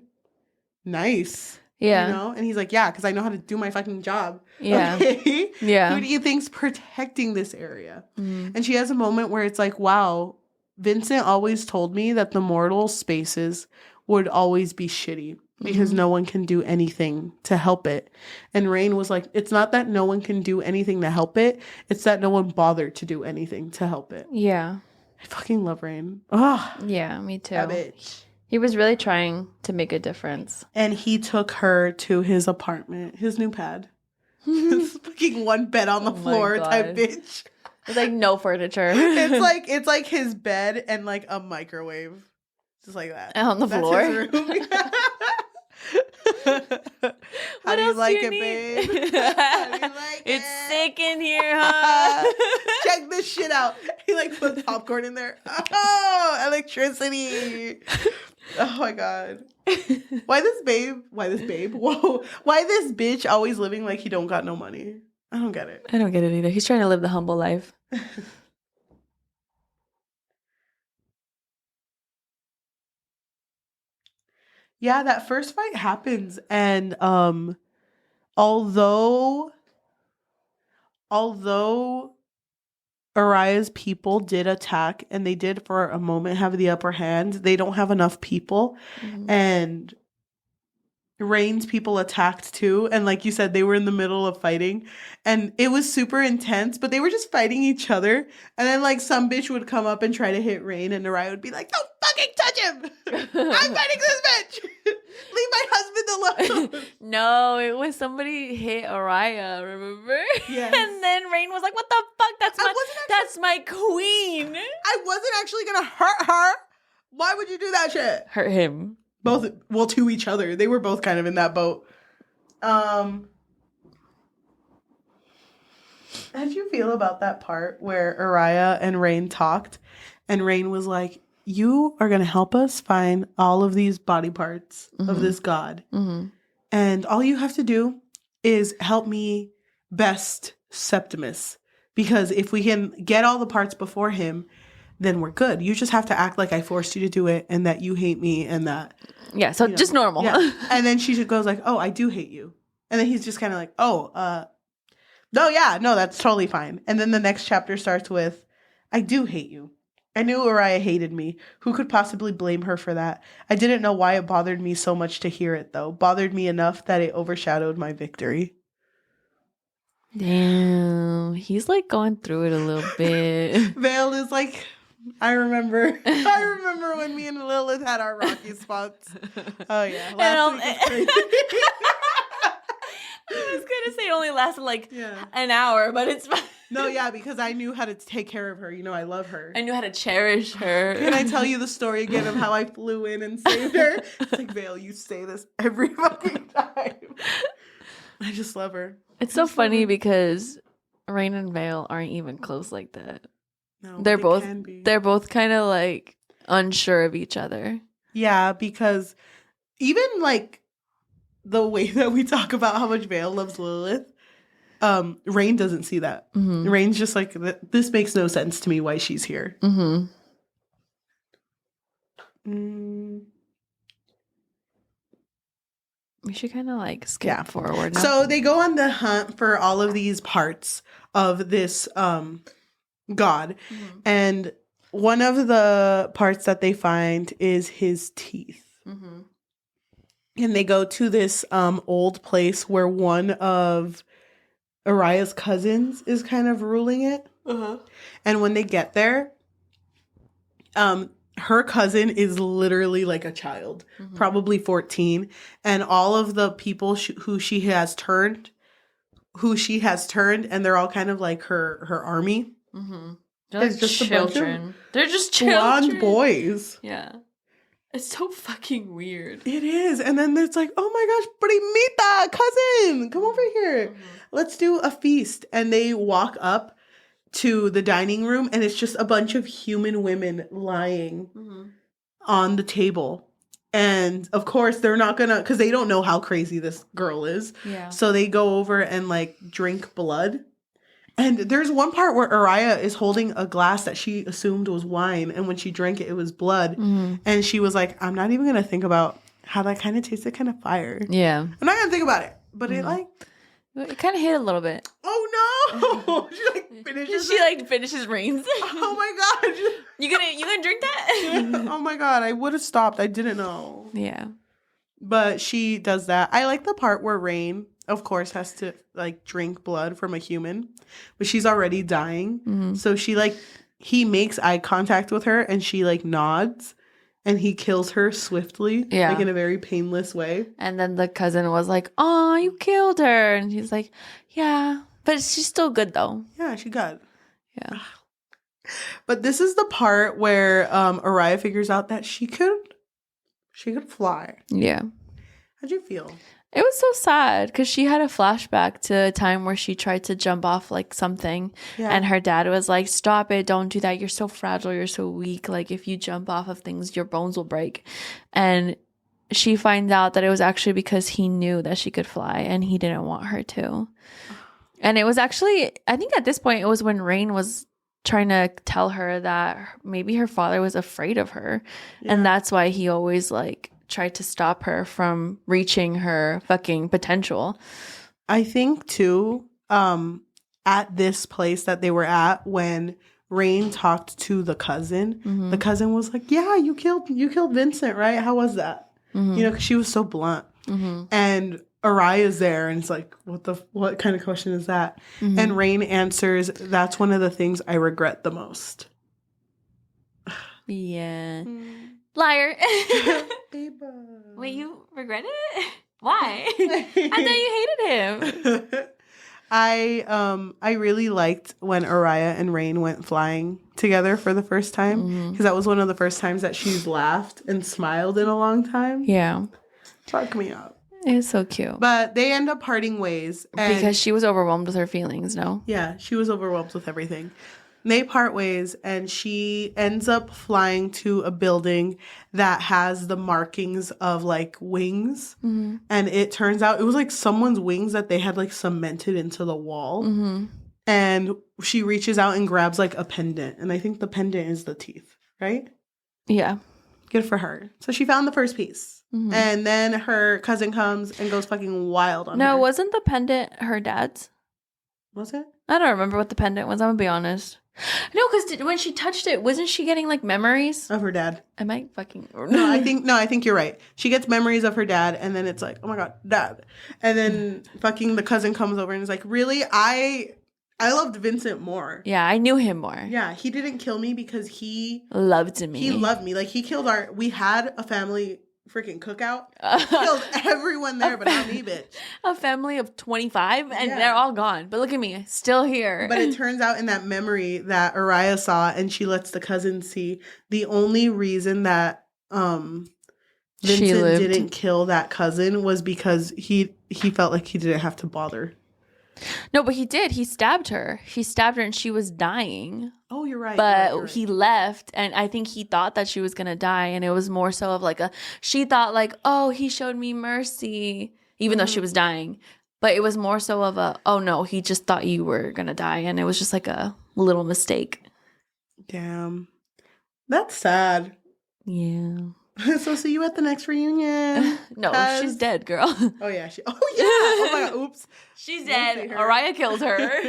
nice. Yeah. You know? And he's like, yeah, because I know how to do my fucking job. Yeah. Okay? Yeah. Who do you think's protecting this area? Mm-hmm. And she has a moment where it's like, wow, Vincent always told me that the mortal spaces would always be shitty. Because no one can do anything to help it. And Raihn was like, it's not that no one can do anything to help it. It's that no one bothered to do anything to help it. Yeah. I fucking love Raihn. Oh, yeah, me too. That bitch. He was really trying to make a difference. And he took her to his apartment, his new pad. This fucking one bed on the floor type bitch. It's like no furniture. It's like his bed and like a microwave. Just like that. On the floor? His room. How do you like it, babe? How do you like it's sick in here, huh? Check this shit out. He like put popcorn in there. Oh, electricity. Oh my god. Why this babe? Whoa. Why this bitch always living like he don't got no money? I don't get it. I don't get it either. He's trying to live the humble life. Yeah, that first fight happens, and although Oraya's people did attack, and they did for a moment have the upper hand, they don't have enough people, and Raihn's people attacked too, and like you said, they were in the middle of fighting, and it was super intense, but they were just fighting each other, and then like some bitch would come up and try to hit Raihn, and Oraya would be like, don't fucking touch him! I'm fighting this bitch! Leave my husband alone! No, it was somebody hit Oraya, remember? Yes. And then Raihn was like, what the fuck? That's my queen! I wasn't actually gonna hurt her! Why would you do that shit? Hurt him. Both, well, to each other. They were both kind of in that boat. How'd you feel about that part where Oraya and Raihn talked, and Raihn was like, you are going to help us find all of these body parts of this god. And all you have to do is help me best Septimus. Because if we can get all the parts before him, then we're good. You just have to act like I forced you to do it and that you hate me and that. Yeah, so just normal. Yeah. And then she goes like, oh, I do hate you. And then he's just kind of like, no, that's totally fine. And then the next chapter starts with, I do hate you. I knew Oraya hated me. Who could possibly blame her for that? I didn't know why it bothered me so much to hear it, though. Bothered me enough that it overshadowed my victory. Damn. He's like going through it a little bit. Vale is like, I remember when me and Lilith had our rocky spots. Oh, yeah. Last week was crazy. I was going to say it only lasted like an hour, but it's fine. No, yeah, because I knew how to take care of her. You know, I love her. I knew how to cherish her. Can I tell you the story again of how I flew in and saved her? It's like, Vale, you say this every fucking time. I just love her. It's so funny because Raihn and Vale aren't even close like that. No, they're both kind of like unsure of each other. Yeah, because even like the way that we talk about how much Vale loves Lilith, Raihn doesn't see that. Rain's just like, this makes no sense to me why she's here. We should kind of like skip forward now. So they go on the hunt for all of these parts of this god. And one of the parts that they find is his teeth. And they go to this old place where one of Oraya's cousins is kind of ruling it. And when they get there, her cousin is literally like a child, probably 14, and all of the people who she has turned, and they're all kind of like her army. They're like just children. They're just children. Blonde boys. Yeah. It's so fucking weird. It is. And then it's like, oh my gosh, primita, cousin, come over here. Let's do a feast. And they walk up to the dining room, and it's just a bunch of human women lying on the table. And of course, they're not gonna, because they don't know how crazy this girl is. Yeah. So they go over and like drink blood. And there's one part where Oraya is holding a glass that she assumed was wine, and when she drank it, it was blood. And she was like, I'm not even gonna think about how that kind of tasted kind of fire. Yeah. I'm not gonna think about it. But it like, it kind of hit a little bit. Oh no! She like finishes. She like finishes Rain's. Oh my god! You gonna drink that? Oh my god! I would have stopped. I didn't know. Yeah. But she does that. I like the part where Raihn, of course, has to like drink blood from a human, but she's already dying. So he makes eye contact with her, and she like nods. And he kills her swiftly, like in a very painless way. And then the cousin was like, "Oh, you killed her," and he's like, "Yeah, but she's still good though." Yeah, she good. Yeah. But this is the part where Oraya figures out that she could fly. Yeah. How'd you feel? It was so sad because she had a flashback to a time where she tried to jump off like something, and her dad was like, "Stop it, don't do that, you're so fragile, you're so weak, like if you jump off of things your bones will break." And she finds out that it was actually because he knew that she could fly and he didn't want her to. And it was actually, I think at this point it was when Raihn was trying to tell her that maybe her father was afraid of her, and that's why he always like tried to stop her from reaching her fucking potential. I think too, at this place that they were at, when Raihn talked to the cousin, the cousin was like, "Yeah, you killed Vincent, right? How was that?" You know, because she was so blunt. And Oraya's there, and it's like, what kind of question is that? And Raihn answers, "That's one of the things I regret the most." Yeah. Liar. Wait, you regret it? Why? I thought you hated him. I really liked when Oraya and Raihn went flying together for the first time, because that was one of the first times that she's laughed and smiled in a long time. Yeah. Fuck me up. It was so cute. But they end up parting ways. Because she was overwhelmed with her feelings, no? Yeah, she was overwhelmed with everything. They part ways, and she ends up flying to a building that has the markings of like wings. And it turns out it was like someone's wings that they had like cemented into the wall. And she reaches out and grabs like a pendant. And I think the pendant is the teeth, right? Yeah. Good for her. So she found the first piece. And then her cousin comes and goes fucking wild on her. No, wasn't the pendant her dad's? Was it? I don't remember what the pendant was. I'm gonna be honest. No, because when she touched it, wasn't she getting like memories of her dad? Am I fucking? No, I think you're right. She gets memories of her dad, and then it's like, oh my god, dad. And then fucking the cousin comes over and is like, really? I loved Vincent more. Yeah, I knew him more. Yeah, he didn't kill me because he loved me. He loved me. Like he killed we had a family freaking cookout. Killed everyone there, but not me, bitch. A family of 25, and they're all gone. But look at me, still here. But it turns out in that memory that Oraya saw, and she lets the cousin see, the only reason that Vincent didn't kill that cousin was because he felt like he didn't have to bother. No, but he did. He stabbed her. He stabbed her and she was dying. Oh, you're right. But he left, and I think he thought that she was going to die. And it was more so of like she thought like, oh, he showed me mercy, even though she was dying. But it was more so of oh no, he just thought you were going to die. And it was just like a little mistake. Damn. That's sad. Yeah. So see you at the next reunion. No, she's dead, girl. Oh yeah. Oh my god. Oops. She's dead. Oraya killed her.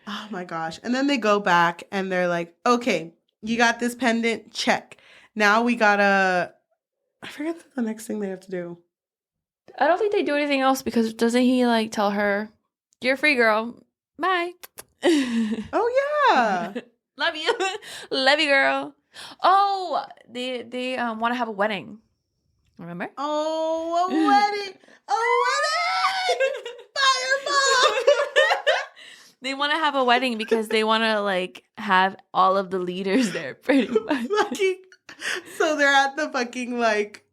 Oh my gosh. And then they go back and they're like, okay, you got this pendant. Check. Now we gotta, I forget the next thing they have to do. I don't think they do anything else because doesn't he like tell her, you're free, girl. Bye. Oh yeah. Love you. Love you, girl. Oh, they want to have a wedding. Remember? Oh, a wedding. A wedding. Fireball. They want to have a wedding because they want to like have all of the leaders there pretty much. So they're at the fucking like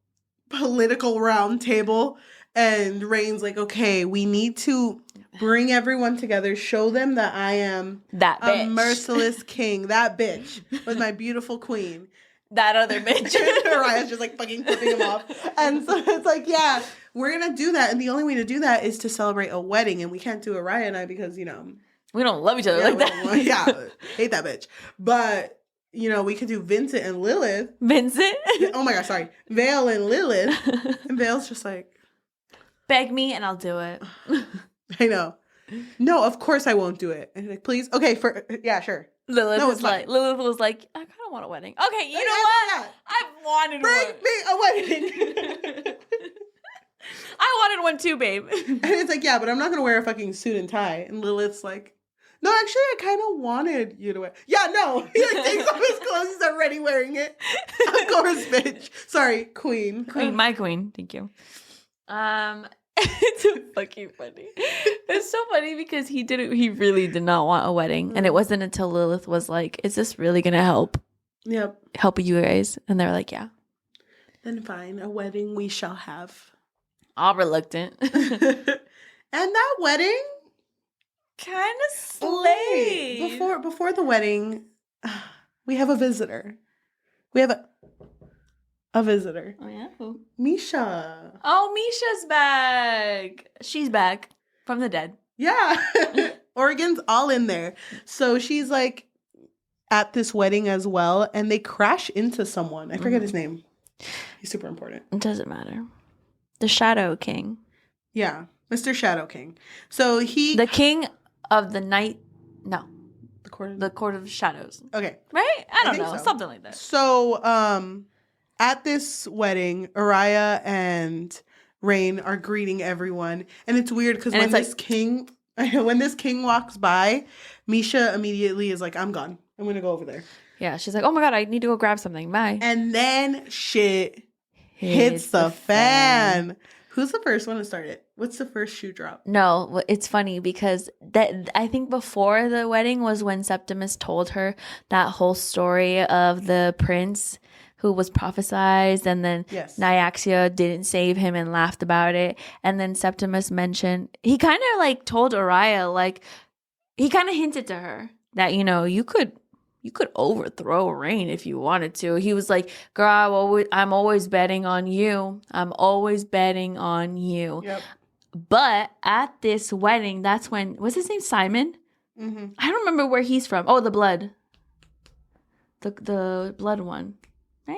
political round table and Raihn's like, okay, we need to bring everyone together, show them that I am that bitch. A merciless king, that bitch with my beautiful queen. That other bitch. Oraya's just like fucking flipping him off. And so it's like, yeah, we're going to do that. And the only way to do that is to celebrate a wedding. And we can't do Oraya and I because, you know. We don't love each other like that. Yeah, hate that bitch. But, you know, we could do Vincent and Lilith. Vincent? Oh my God, sorry. Vale and Lilith. And Vale's just like. Beg me and I'll do it. I know. No, of course I won't do it. And like, please. Okay, yeah, sure. Lilith was like, I kind of want a wedding. Okay, you know what? I've wanted Bring me a wedding. I wanted one too, babe. And it's like, yeah, but I'm not going to wear a fucking suit and tie. And Lilith's like, no, actually, I kind of wanted you to wear. Yeah, no. He like takes off his clothes. He's already wearing it. Of course, bitch. Sorry, queen. Queen, my queen. Thank you. It's so fucking funny. It's so funny because he really did not want a wedding. And it wasn't until Lilith was like, is this really going to help? Yep. Help you guys? And they're like, yeah. Then fine, a wedding we shall have. All reluctant. And that wedding kind of slayed. Before the wedding, we have a visitor. We have a visitor. Oh yeah, who? Misha. Oh, Misha's back. She's back from the dead. Yeah. Oregon's all in there. So she's like at this wedding as well, and they crash into someone. I forget his name. He's super important. It doesn't matter. The Shadow King. Yeah, Mr. Shadow King. So the king of the night. No, the court of shadows. Okay, right? I don't know, something like that. So, at this wedding, Oraya and Raihn are greeting everyone, and it's weird because when this king walks by, Misha immediately is like, "I'm gone. I'm gonna go over there." Yeah, she's like, "Oh my god, I need to go grab something. Bye." And then shit hits the fan. Who's the first one to start it? What's the first shoe drop? No, it's funny because I think before the wedding was when Septimus told her that whole story of the prince who was prophesized, and then Nyaxia didn't save him and laughed about it. And then Septimus mentioned, he kind of like told Oraya, like he kind of hinted to her that, you know, you could overthrow Raihn if you wanted to. He was like, girl, I'm always betting on you. I'm always betting on you. Yep. But at this wedding, that's when, what's his name? Simon? Mm-hmm. I don't remember where he's from. Oh, the blood. The blood one. Right?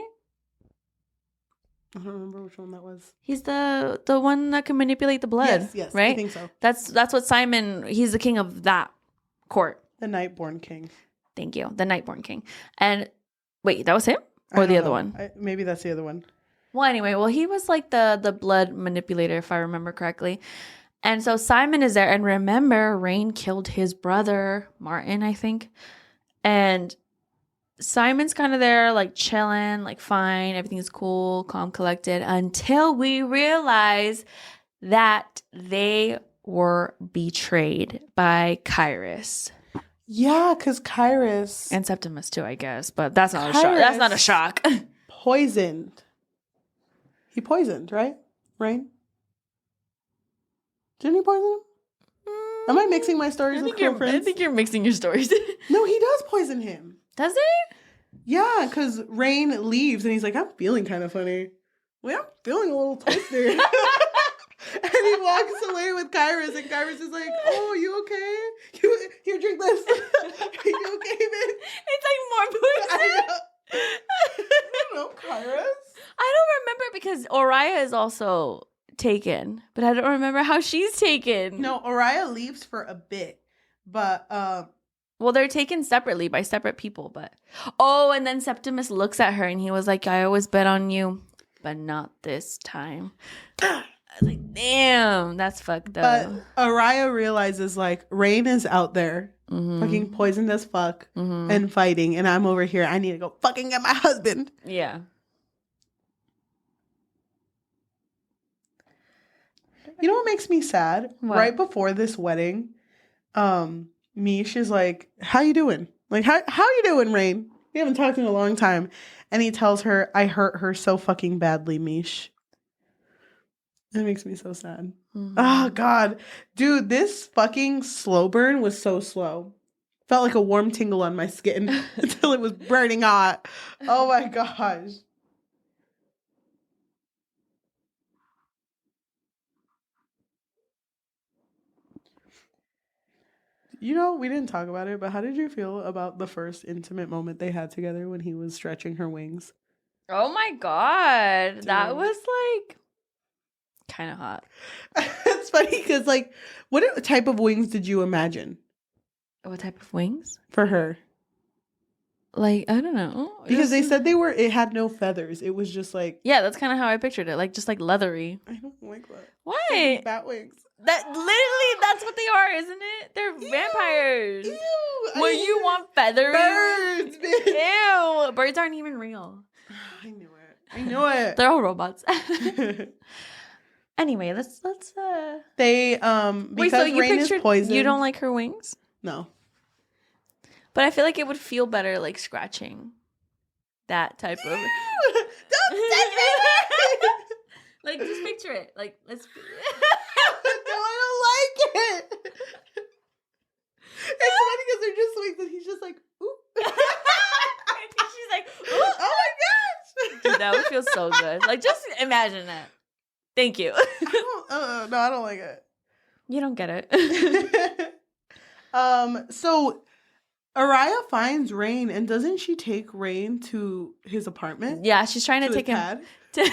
I don't remember which one that was. He's the one that can manipulate the blood. Yes, right? I think so. That's what Simon, he's the king of that court. The Nightborn King. Thank you. The Nightborn King. And wait, that was him? Or the other one? Maybe that's the other one. Well, anyway, he was like the blood manipulator, if I remember correctly. And so Simon is there. And remember, Raihn killed his brother, Martin, I think. And Simon's kind of there, like chilling, like fine. Everything's cool, calm, collected. Until we realize that they were betrayed by Carissa. Yeah, because Carissa and Septimus too, I guess, but that's not a shock. That's not a shock. Poisoned. He poisoned, right? Raihn? Didn't he poison him? Am I mixing my stories with Cool I Prince? think you're mixing your stories. No, he does poison him. Does it? Yeah, because Raihn leaves and he's like, I'm feeling kind of funny. Well, I'm feeling a little twister. And he walks away with Kairos, and Kairos is like, oh, you okay? Here, drink this. Are you okay, man? It's like more poison. I don't know, Kairos? I don't remember because Oraya is also taken, but I don't remember how she's taken. No, Oraya leaves for a bit, but well, they're taken separately by separate people, but and then Septimus looks at her and he was like, I always bet on you, but not this time. I was like, damn, that's fucked up. But Oraya realizes like Raihn is out there fucking poisoned as fuck and fighting, and I'm over here. I need to go fucking get my husband. Yeah. You know what makes me sad? What? Right before this wedding, Mish is like, how you doing? Like, how you doing, Raihn? We haven't talked in a long time. And he tells her, I hurt her so fucking badly, Mish. That makes me so sad. Oh, God. Dude, this fucking slow burn was so slow. Felt like a warm tingle on my skin until it was burning hot. Oh, my gosh. You know, we didn't talk about it, but how did you feel about the first intimate moment they had together when he was stretching her wings? Oh my God. Dude. That was like kind of hot. It's funny because, like, what type of wings did you imagine What type of wings? for her? Like, I don't know. Because they said it had no feathers. It was just like, Yeah, that's kind of how I pictured it. Like, just like leathery. I don't like that. Why? Bat wings. That literally, that's what they are, isn't it? They're vampires. Ew. Well, you want feathery? birds, bitch. Ew. Birds aren't even real. I knew it. I knew it. They're all robots. Anyway, let's They Wait, because so you Raihn is pictured poisoned. you don't like her wings? No. But I feel like it would feel better like scratching that type of Don't touch me. like just picture it. Like let's No, I don't like it. It's funny because they're just wings and he's just like, ooh. She's like, ooh. Oh my gosh. Dude, that would feel so good. Like just imagine that. Thank you. No, I don't like it. You don't get it. So Oraya finds Raihn, and doesn't she take Raihn to his apartment? Yeah, she's trying to take him to Yeah.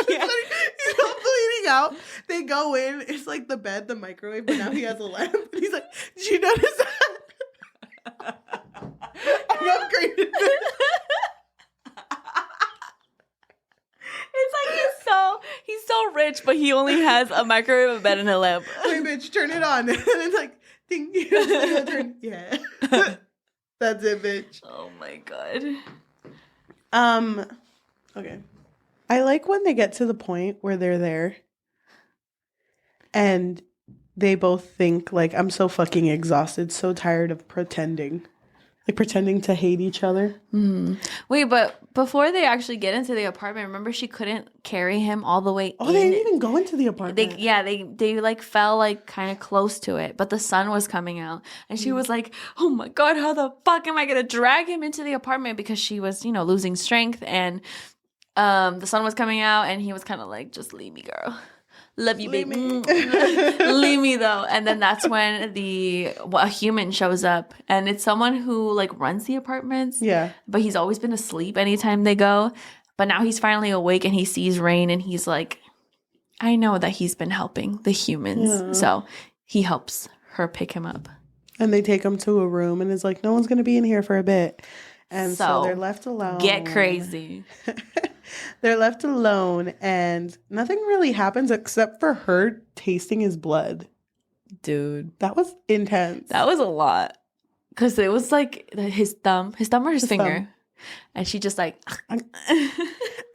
He's all bleeding out. They go in. It's like the bed, the microwave, but now he has a lamp. And he's like, did you notice that? I upgraded this. It's like he's so rich, but he only has a microwave, a bed, and a lamp. Wait, bitch, turn it on. And it's like, ding. Yeah. That's it, bitch. Oh my God. Okay. I like when they get to the point where they're there and they both think, like, I'm so fucking exhausted, so tired of pretending. Like, pretending to hate each other. Wait, but before they actually get into the apartment, remember she couldn't carry him all the way Oh, in? they didn't even go into the apartment. They like fell like kind of close to it, but the sun was coming out, and she was like, "Oh my God, how the fuck am I gonna drag him into the apartment?" Because she was, losing strength, and the sun was coming out, and he was kind of like, "Just leave me, girl. Love you, baby. Leave me though." And then that's when a human shows up, and it's someone who like runs the apartments. Yeah. But he's always been asleep anytime they go. But now he's finally awake and he sees Raihn and he's like, I know that he's been helping the humans. Yeah. So he helps her pick him up. And they take him to a room and it's like, no one's going to be in here for a bit. And so they're left alone. Get crazy. They're left alone and nothing really happens except for her tasting his blood. Dude. That was intense. That was a lot. Because it was like his thumb or his finger. thumb. And she just like.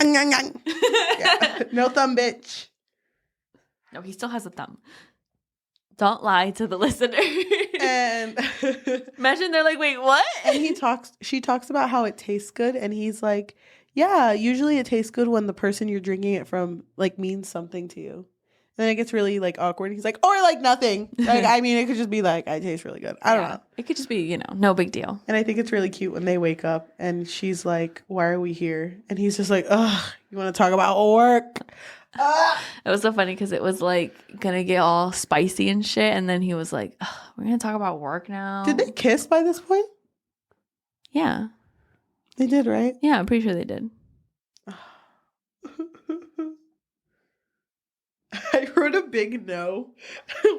Yeah. No thumb, bitch. No, he still has a thumb. Don't lie to the listener. And imagine they're like, wait, what? And she talks about how it tastes good. And he's like, yeah, usually it tastes good when the person you're drinking it from like means something to you. then it gets really like awkward. He's like, or like nothing. Like, I mean, it could just be like, I taste really good. I don't know. It could just be, no big deal. And I think it's really cute when they wake up and she's like, why are we here? And he's just like, ugh, you want to talk about work? It was so funny because it was like gonna get all spicy and shit. And then he was like, we're gonna talk about work now. Did they kiss by this point? Yeah. They did, right? Yeah, I'm pretty sure they did. I wrote a big no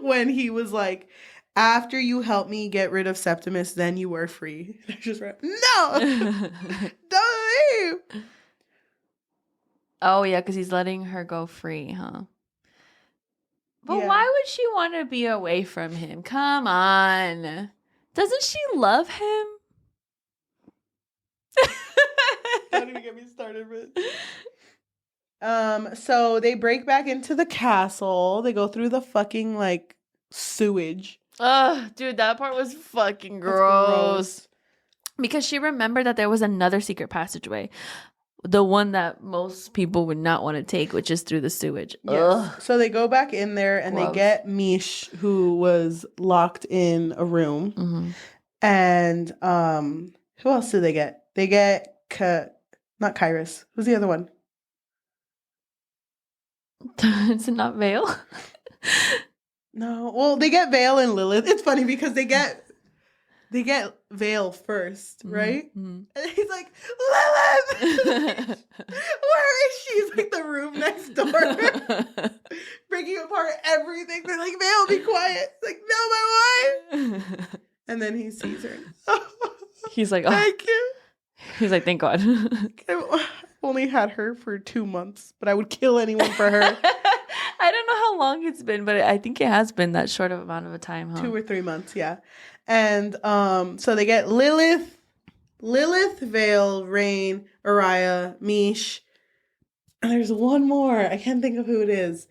when he was like, after you help me get rid of Septimus, then you were free. I just wrote, no! Don't leave! Oh, yeah, because he's letting her go free, huh? But Yeah. why would she want to be away from him? Come on. Doesn't she love him? Don't even get me started, bitch. So they break back into the castle. They go through the fucking like sewage. Ugh, dude, that part was fucking That's gross. Because she remembered that there was another secret passageway. The one that most people would not want to take, which is through the sewage. Yes. Ugh. So they go back in there and Gross. they get Mish, who was locked in a room. Mm-hmm. And who else do they get? They get not Kyrus. Who's the other one? Is it not Vale? No. Well, they get Vale and Lilith. It's funny because they get Vale first, right? Mm-hmm. And he's like, Lilith! Where is she? He's like the room next door. Breaking apart everything. They're like, Vale, be quiet. It's like, no, my wife. And then he sees her. He's like, thank you. He's like, thank God. I've only had her for 2 months, but I would kill anyone for her. I don't know how long it's been, but I think it has been that short of amount of a time, huh? 2 or 3 months, yeah. And so they get Lilith, Vale, Raihn, Oraya, Mish. And there's one more. I can't think of who it is.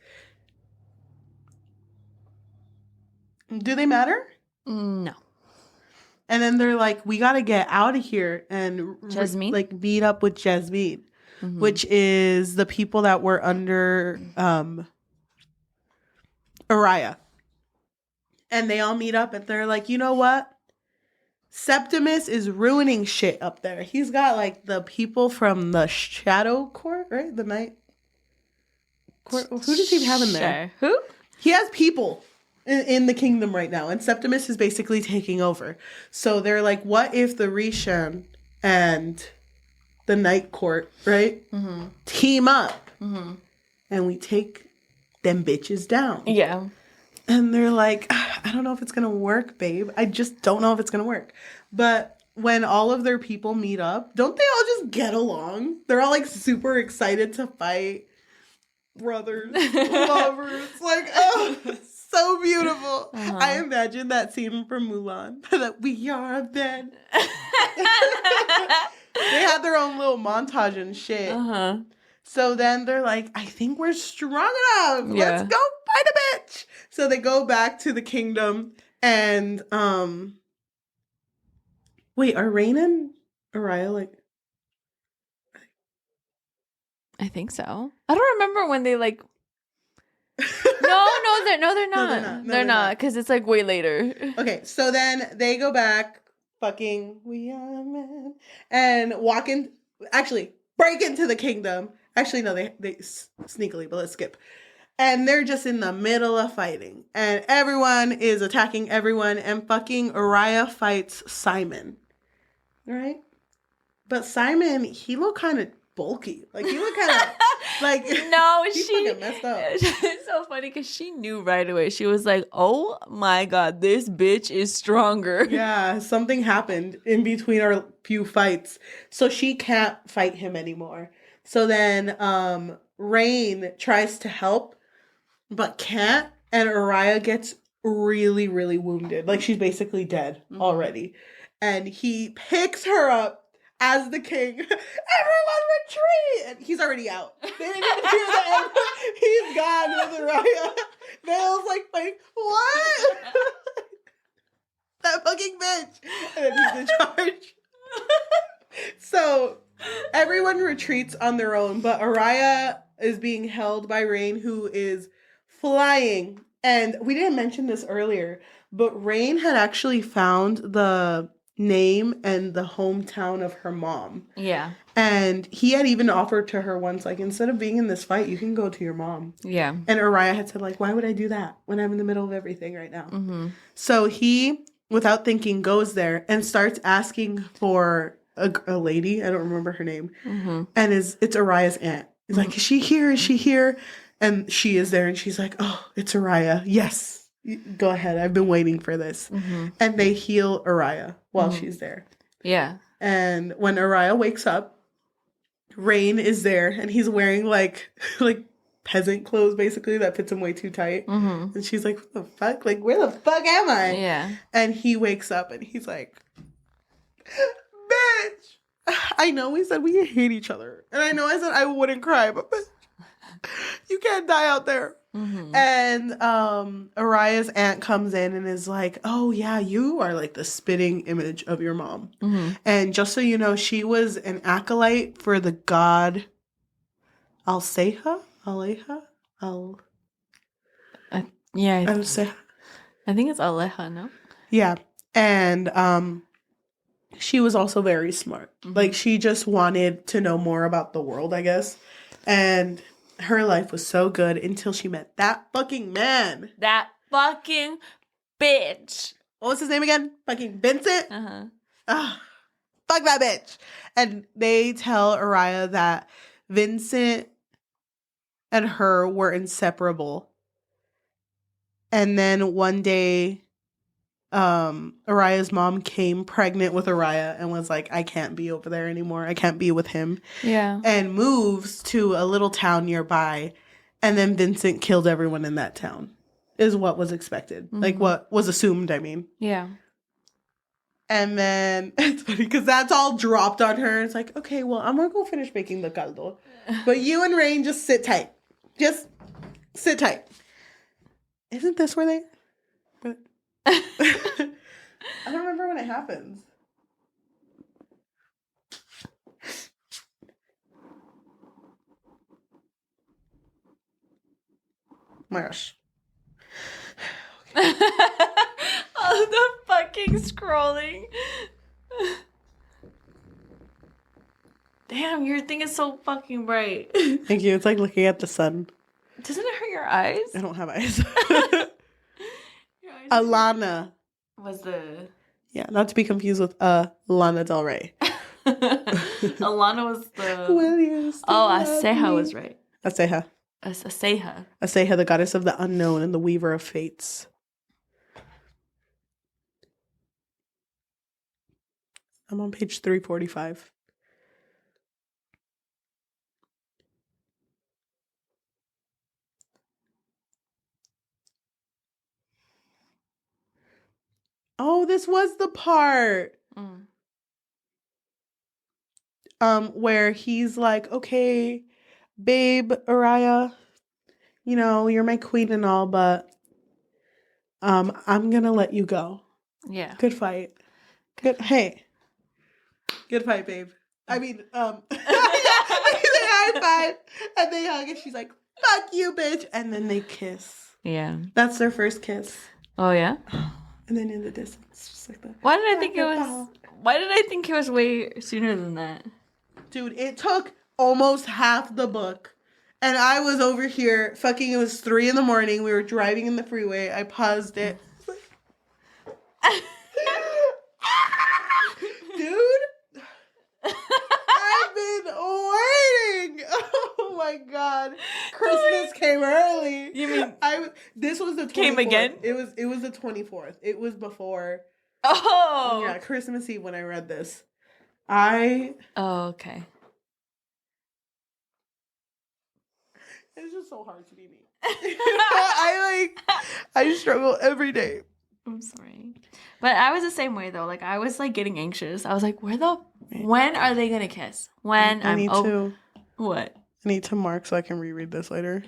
Do they matter? No. And then they're like, we got to get out of here and Jasmine? like meet up with Jasmine, Mm-hmm. which is the people that were under Oraya. And they all meet up and they're like, you know what? Septimus is ruining shit up there. He's got like the people from the Shadow Court, right? The Night Court. Who does he have in there? Sure. Who? He has people in the kingdom right now, and Septimus is basically taking over. So they're like, what if the Raihn and the Night Court, right, team up, and we take them bitches down? Yeah. And they're like, I don't know if it's going to work, babe. I just don't know if it's going to work. But when all of their people meet up, don't they all just get along? They're all like super excited to fight. Brothers, lovers, like, oh, so beautiful. I imagine that scene from Mulan, that we are then. They had their own little montage and shit. So then they're like, I think we're strong enough. Yeah. Let's go fight a bitch. So they go back to the kingdom and wait, are Raihn and Oraya like I think so. I don't remember when they like No, they're not. They're not because it's like way later. Okay, so then they go back, fucking we are men, and break into the kingdom. Actually, no, they sneakily, but let's skip. And they're just in the middle of fighting, and everyone is attacking everyone, and fucking Oraya fights Simon, right? But Simon, he looked kind of bulky. Like, he looked kind of like, no, he fucking messed up. It's so funny because she knew right away. She was like, "Oh my God, this bitch is stronger." Yeah, something happened in between our few fights, so she can't fight him anymore. So then Raihn tries to help, but can't, and Oraya gets really, really wounded. Like, she's basically dead already. And he picks her up as the king. Everyone retreat! And he's already out. They didn't even hear the end. He's gone with Oraya. Vale's like, what? That fucking bitch. And then he's in charge. So everyone retreats on their own, but Oraya is being held by Raihn, who is flying. And we didn't mention this earlier, but Raihn had actually found the name and the hometown of her mom. Yeah. And he had even offered to her once, like, instead of being in this fight, you can go to your mom. Yeah. And Oraya had said, like, why would I do that when I'm in the middle of everything right now? So he, without thinking, goes there and starts asking for a lady. I don't remember her name. And it's Oraya's aunt. He's like, is she here? Is she here? And she is there, and she's like, oh, it's Oraya. Yes. Go ahead. I've been waiting for this. And they heal Oraya while she's there. Yeah. And when Oraya wakes up, Raihn is there, and he's wearing, like peasant clothes, basically, that fits him way too tight. And she's like, what the fuck? Like, where the fuck am I? Yeah. And he wakes up, and he's like, bitch, I know we said we hate each other. And I know I said I wouldn't cry, but bitch, you can't die out there. And Oraya's aunt comes in and is like, oh, yeah, you are like the spitting image of your mom. And just so you know, she was an acolyte for the god Alseha? Aleha? Yeah. Alseha? I think it's Aleha, no? Yeah. And she was also very smart. Like, she just wanted to know more about the world, I guess. And her life was so good until she met that fucking man. That fucking bitch. What was his name again? Fucking Vincent? Fuck that bitch. And they tell Oraya that Vincent and her were inseparable. And then one day, Oraya's mom came pregnant with Oraya and was like, I can't be over there anymore. I can't be with him. Yeah. And moves to a little town nearby. And then Vincent killed everyone in that town, is what was expected. Like, what was assumed, I mean. Yeah. And then, it's funny, because that's all dropped on her. It's like, okay, well, I'm going to go finish making the caldo. But you and Raihn just sit tight. Just sit tight. Isn't this where they... I don't remember when it happens. My gosh. Oh, the fucking scrolling. Damn, your thing is so fucking bright. Thank you. It's like looking at the sun. Doesn't it hurt your eyes? I don't have eyes. Your eyes Alana. was the... Yeah, not to be confused with Lana Del Rey. Alana was the... Will you still Oh, love Aseha me? was right. Aseha. Aseha. Aseha, the goddess of the unknown and the weaver of fates. I'm on page 345. Oh, this was the part where he's like, okay, babe, Oraya, you know, you're my queen and all, but I'm gonna let you go. Yeah. Good fight. Good. Hey. Good fight, babe. I mean, they high five and they hug and she's like, fuck you, bitch. And then they kiss. Yeah. That's their first kiss. Oh, yeah? And then in the distance, just like that. Why did I think it was way sooner than that? Dude, it took almost half the book. And I was over here fucking, it was 3 a.m. We were driving in the freeway. I paused it. Dude, I've been waiting. Oh my god. Christmas came early. You mean this was the 24th. Came again? It was the 24th. It was before. Oh. Yeah, Christmas Eve when I read this. Oh, okay. It's just so hard to be me. I struggle every day. I'm sorry. But I was the same way though. Like I was like getting anxious. I was like, when are they gonna kiss? When I need to. What? I need to mark so I can reread this later.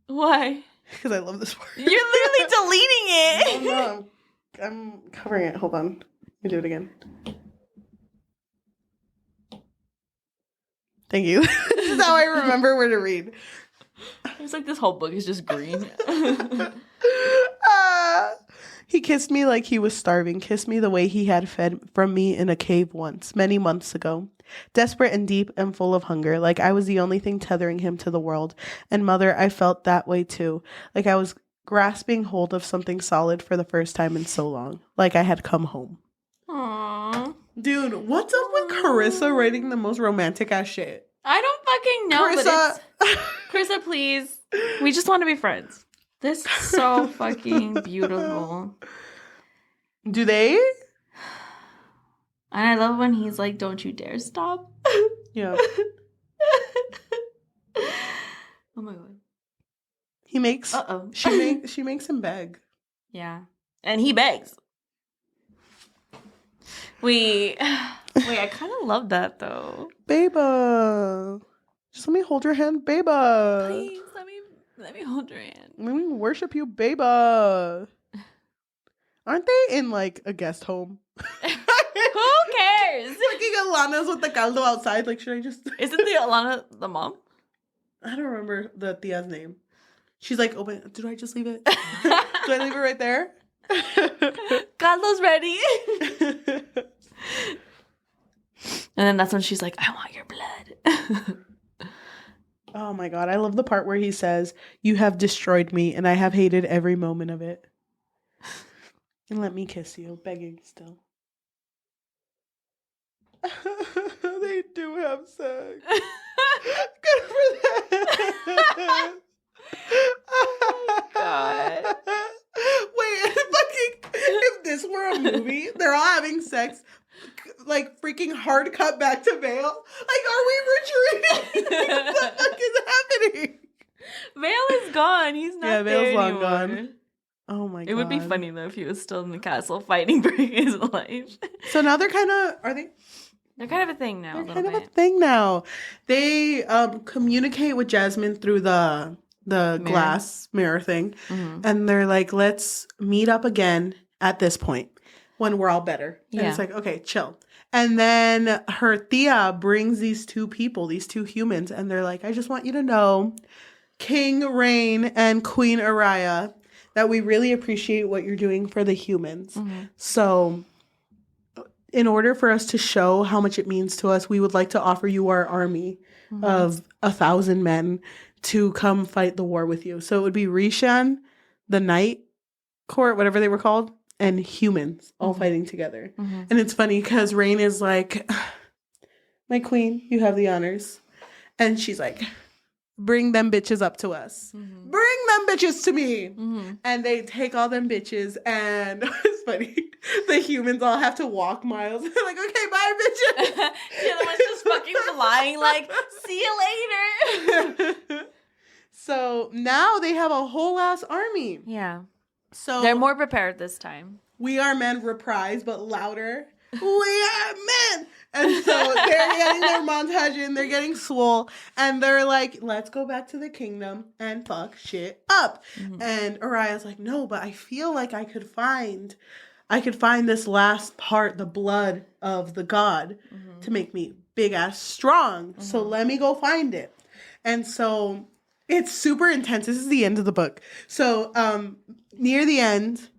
Why? Because I love this part. You're literally deleting it. No, I'm covering it. Hold on. Let me do it again. Thank you. This is how I remember where to read. It's like this whole book is just green. He kissed me like he was starving, kissed me the way he had fed from me in a cave once, many months ago. Desperate and deep and full of hunger, like I was the only thing tethering him to the world. And mother, I felt that way too, like I was grasping hold of something solid for the first time in so long, like I had come home. Aww. Dude, what's up with Carissa writing the most romantic ass shit? I don't fucking know, Carissa. but it's... Carissa, please. We just want to be friends. This is so fucking beautiful. Do they? And I love when he's like, don't you dare stop. Yeah. Oh my god. He makes... Uh-oh. She makes him beg. Yeah. And he begs. Wait, I kind of love that though. Beba. Just let me hold your hand, Beba. Please, let me hold your hand. Let me worship you, Beba. Aren't they in like a guest home? Who cares? Looking at Lana's with the caldo outside. Like, should I just... Isn't the Alana the mom? I don't remember the tia's name. She's like, open. Did I just leave it? Do I leave it right there? Caldo's ready. And then that's when she's like, I want your blood. Oh my god, I love the part where he says, you have destroyed me and I have hated every moment of it. And let me kiss you, begging still. They do have sex. Good for them. Oh god. Wait, fucking, if this were a movie, they're all having sex, like freaking hard cut back to Vale. Like, are we retreating? What the fuck is happening? Vale is gone. He's not Vale's there long anymore. gone. Oh my god. It would be funny though if he was still in the castle fighting for his life. So now they're kind of, are they? They're kind of a thing now. They're a kind little of bit. a thing now. They communicate with Jasmine through the glass mirror thing. Mm-hmm. And they're like, let's meet up again at this point when we're all better. And Yeah. it's like, okay, chill. And then her tia brings these two people, these two humans, and they're like, I just want you to know, King Raihn and Queen Oraya, that we really appreciate what you're doing for the humans. Mm-hmm. So in order for us to show how much it means to us, we would like to offer you our army of 1,000 men to come fight the war with you. So it would be Rishon, the Night Court, whatever they were called, and humans all fighting together. Mm-hmm. And it's funny because Raihn is like, my queen, you have the honors. And she's like, bring them bitches up to us. Mm-hmm. Bring them bitches to me. Mm-hmm. And they take all them bitches, and it's funny. The humans all have to walk miles. They're like, okay, bye, bitches. The other one's just fucking flying like, see you later. So now they have a whole ass army. Yeah. So They're more prepared this time. We Are Men reprise, but louder. We are men. And so they're getting their montage in, they're getting swole, and they're like, let's go back to the kingdom and fuck shit up. Mm-hmm. And Oraya's like, no, but I feel like I could find this last part, the blood of the god, to make me big ass strong. So let me go find it. And so it's super intense. This is the end of the book. So near the end,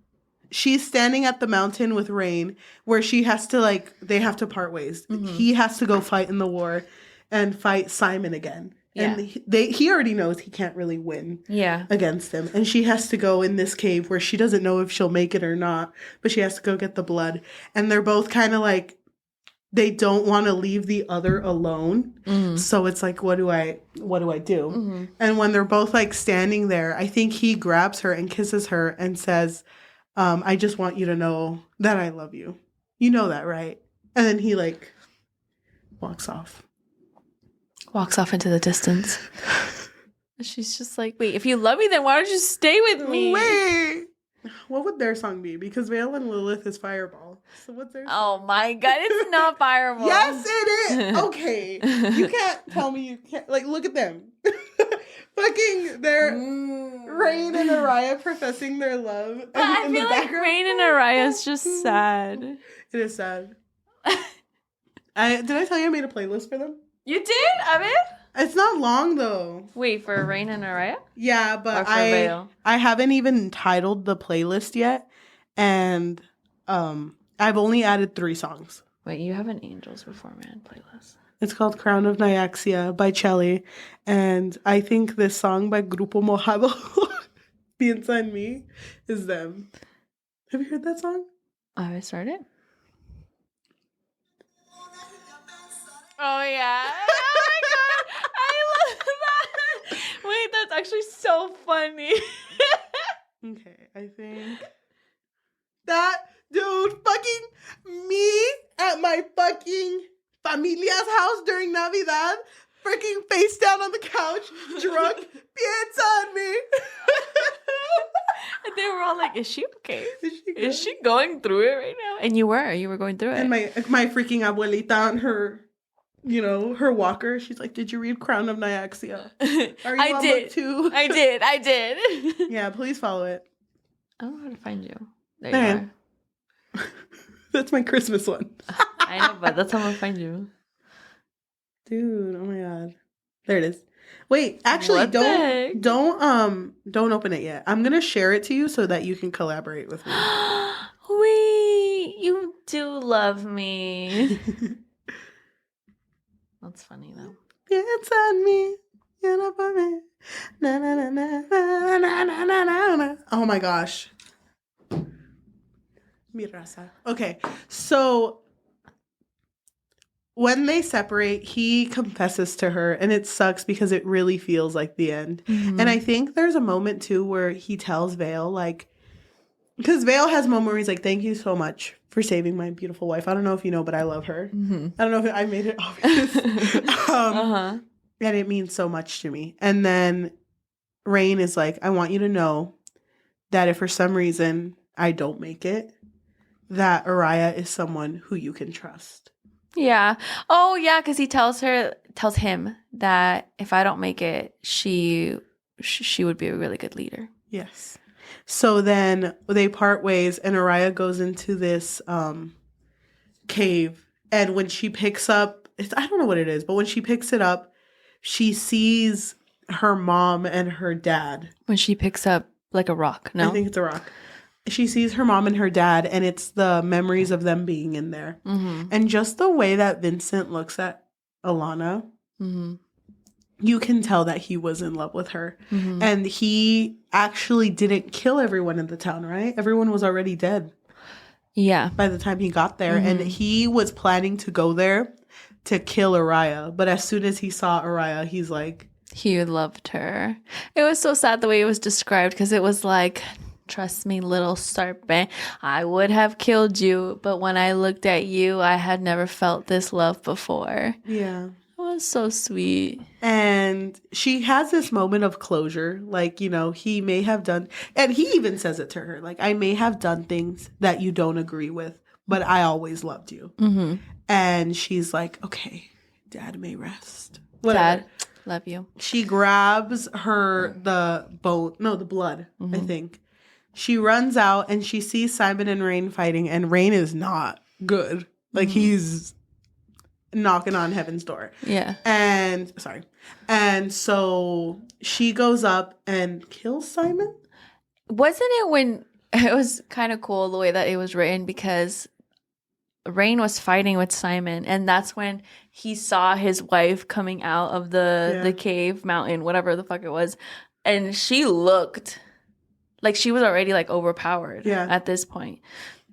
she's standing at the mountain with Raihn, where she has to, they have to part ways. He has to go fight in the war and fight Simon again. Yeah. And he already knows he can't really win against him. And she has to go in this cave where she doesn't know if she'll make it or not, but she has to go get the blood. And they're both kind of like, they don't want to leave the other alone. Mm-hmm. So it's like, what do I do? Mm-hmm. And when they're both standing there, I think he grabs her and kisses her and says, I just want you to know that I love you. You know that, right? And then he walks off. Walks off into the distance. She's just like, wait, if you love me, then why don't you stay with me? Wait. What would their song be? Because Vale and Lilith is Fireball. So what's their song? Oh my god, it's not Fireball. Yes, it is. Okay. You can't tell me you can't. Look at them. Fucking they're Raihn and Oraya professing their love. But I feel like Raihn and Oraya is just sad. It is sad. Did I tell you I made a playlist for them? You did, Abid? It's not long though. Wait, for Raihn and Oraya? Yeah, but Or for Veil? I haven't even titled the playlist yet, and I've only added 3 songs. Wait, you have an Angels Before Man playlist. It's called Crown of Nyaxia by Chelly, and I think this song by Grupo Mojado, Piensa en mí, is them. Have you heard that song? I started. Oh yeah! Oh my god! I love that. Wait, that's actually so funny. Okay, I think that dude fucking me at my fucking familia's house during Navidad, freaking face down on the couch, drunk, piensa en me. And they were all like, "Is she okay? Is she good? Is she going through it right now?" And you were going through it. And my freaking abuelita on her, her walker. She's like, "Did you read Crown of Nyaxia? Are you I on did. book 2?" I did. Yeah, please follow it. I don't know how to find you. There Okay. you are. That's my Christmas one. I know, but that's how I'm gonna find you. Dude, oh my god. There it is. Wait, actually What the heck? don't open it yet. I'm gonna share it to you so that you can collaborate with me. Wait, you do love me. That's funny though. It's on me. You know for me. Na, na, na, na, na, na, na, na, na, na. Oh my gosh. Mi raza. Okay, so when they separate, he confesses to her, and it sucks because it really feels like the end. Mm-hmm. And I think there's a moment too where he tells Veil, like, because Veil has a moment where he's like, "Thank you so much for saving my beautiful wife. I don't know if you know, but I love her. Mm-hmm. I don't know if I made it obvious." And it means so much to me. And then Raihn is like, "I want you to know that if for some reason I don't make it, that Oraya is someone who you can trust." Yeah. Oh, yeah, because he tells him that if I don't make it, she would be a really good leader. Yes. So then they part ways, and Oraya goes into this cave. And when she picks up, I don't know what it is, but when she picks it up, she sees her mom and her dad. When she picks up like a rock, no? I think it's a rock. She sees her mom and her dad, and it's the memories of them being in there. Mm-hmm. And just the way that Vincent looks at Alana, Mm-hmm. you can tell that he was in love with her. Mm-hmm. And he actually didn't kill everyone in the town, right? Everyone was already dead Yeah. by the time he got there. Mm-hmm. And he was planning to go there to kill Oraya. But as soon as he saw Oraya, he's like... He loved her. It was so sad the way it was described because it was like... Trust me, little serpent, I would have killed you, but when I looked at you, I had never felt this love before. Yeah. It was so sweet. And she has this moment of closure. Like, he may have done... And he even says it to her. Like, I may have done things that you don't agree with, but I always loved you. Mm-hmm. And she's like, okay, Dad may rest. Whatever. Dad, love you. She grabs the blood, Mm-hmm. I think. She runs out and she sees Simon and Raihn fighting, and Raihn is not good. Like, he's knocking on heaven's door. Yeah. And so she goes up and kills Simon. Wasn't it when it was kind of cool the way that it was written because Raihn was fighting with Simon, and that's when he saw his wife coming out of the cave, mountain, whatever the fuck it was, and she looked like she was already like overpowered at this point.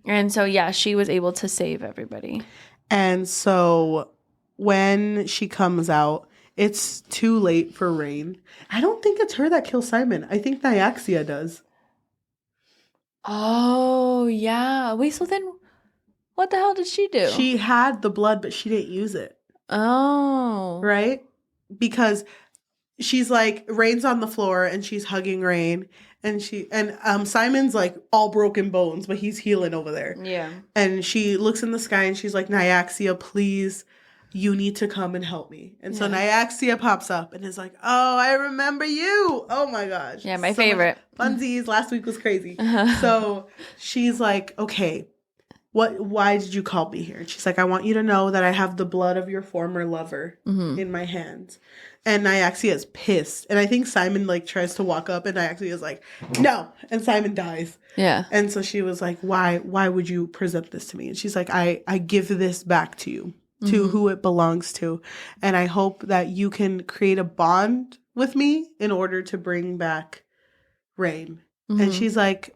And so, yeah, she was able to save everybody. And so when she comes out, it's too late for Raihn. I don't think it's her that kills Simon. I think Nyaxia does. Oh, yeah. Wait, so then what the hell did she do? She had the blood, but she didn't use it. Oh. Right? Because she's like, Rain's on the floor and she's hugging Raihn. And Simon's like all broken bones, but he's healing over there. Yeah. And she looks in the sky and she's like, Nyaxia, please, you need to come and help me. And so Nyaxia pops up and is like, oh, I remember you. Oh my gosh. Yeah, my favorite. Funsies. Last week was crazy. So she's like, okay, why did you call me here? And she's like, I want you to know that I have the blood of your former lover in my hands. And Nyaxia is pissed. And I think Simon like tries to walk up and Nyaxia is like, no. And Simon dies. Yeah. And so she was like, why would you present this to me? And she's like, I give this back to you, to who it belongs to. And I hope that you can create a bond with me in order to bring back Raihn. And she's like,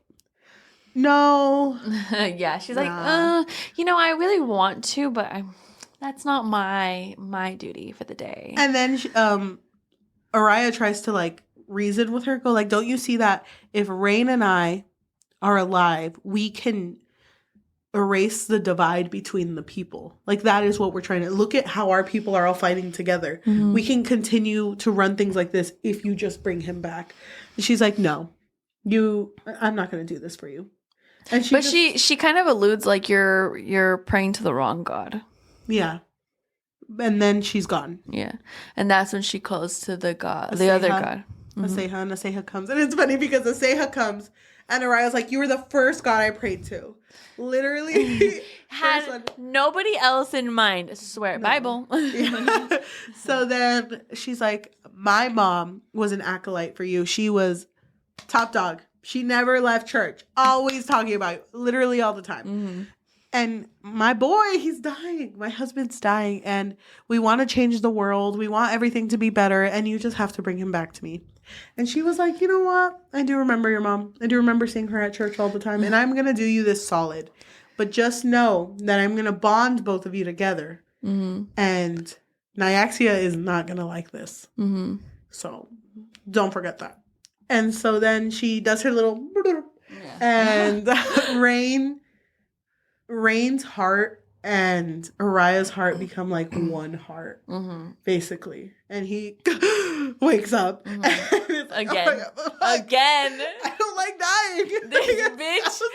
no. Yeah. She's like, Nah. I really want to, but that's not my duty for the day. And then Oraya tries to like reason with her, go like, don't you see that if Raihn and I are alive, we can erase the divide between the people. Like that is what we're trying to look at, how our people are all fighting together. We can continue to run things like this if you just bring him back. And she's like, no, I'm not going to do this for you. And she kind of alludes like you're praying to the wrong god. Yeah. And then she's gone. Yeah. And that's when she calls to the god, the other god. Aseha, and Aseha comes. And it's funny because Aseha comes and Oraya's like, you were the first god I prayed to. Literally. Had nobody else in mind. I swear, no. Bible. Yeah. So then she's like, my mom was an acolyte for you. She was top dog. She never left church. Always talking about you. Literally all the time. And my boy, he's dying. My husband's dying. And we want to change the world. We want everything to be better. And you just have to bring him back to me. And she was like, you know what? I do remember your mom. I do remember seeing her at church all the time. And I'm going to do you this solid. But just know that I'm going to bond both of you together. And Nyaxia is not going to like this. So don't forget that. And so then she does her little... And Rain's heart and Oraya's heart become like one heart, basically. And he wakes up. And it's like, again. Oh Again. I don't like dying. This bitch so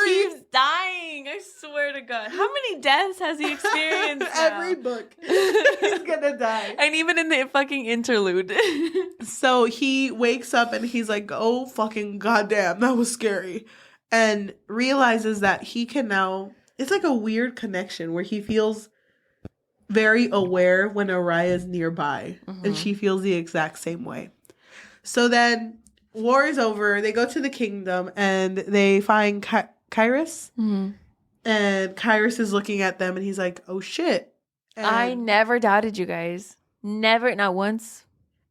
keeps dying. I swear to God. How many deaths has he experienced now? Every book. He's gonna die. And even in the fucking interlude. So he wakes up and he's like, oh fucking goddamn, that was scary. And realizes that he can now... It's like a weird connection where he feels very aware when Oraya is nearby. And she feels the exact same way. So then war is over. They go to the kingdom and they find Kyrus. And Kyrus is looking at them and he's like, oh shit. And I never doubted you guys. Never, not once.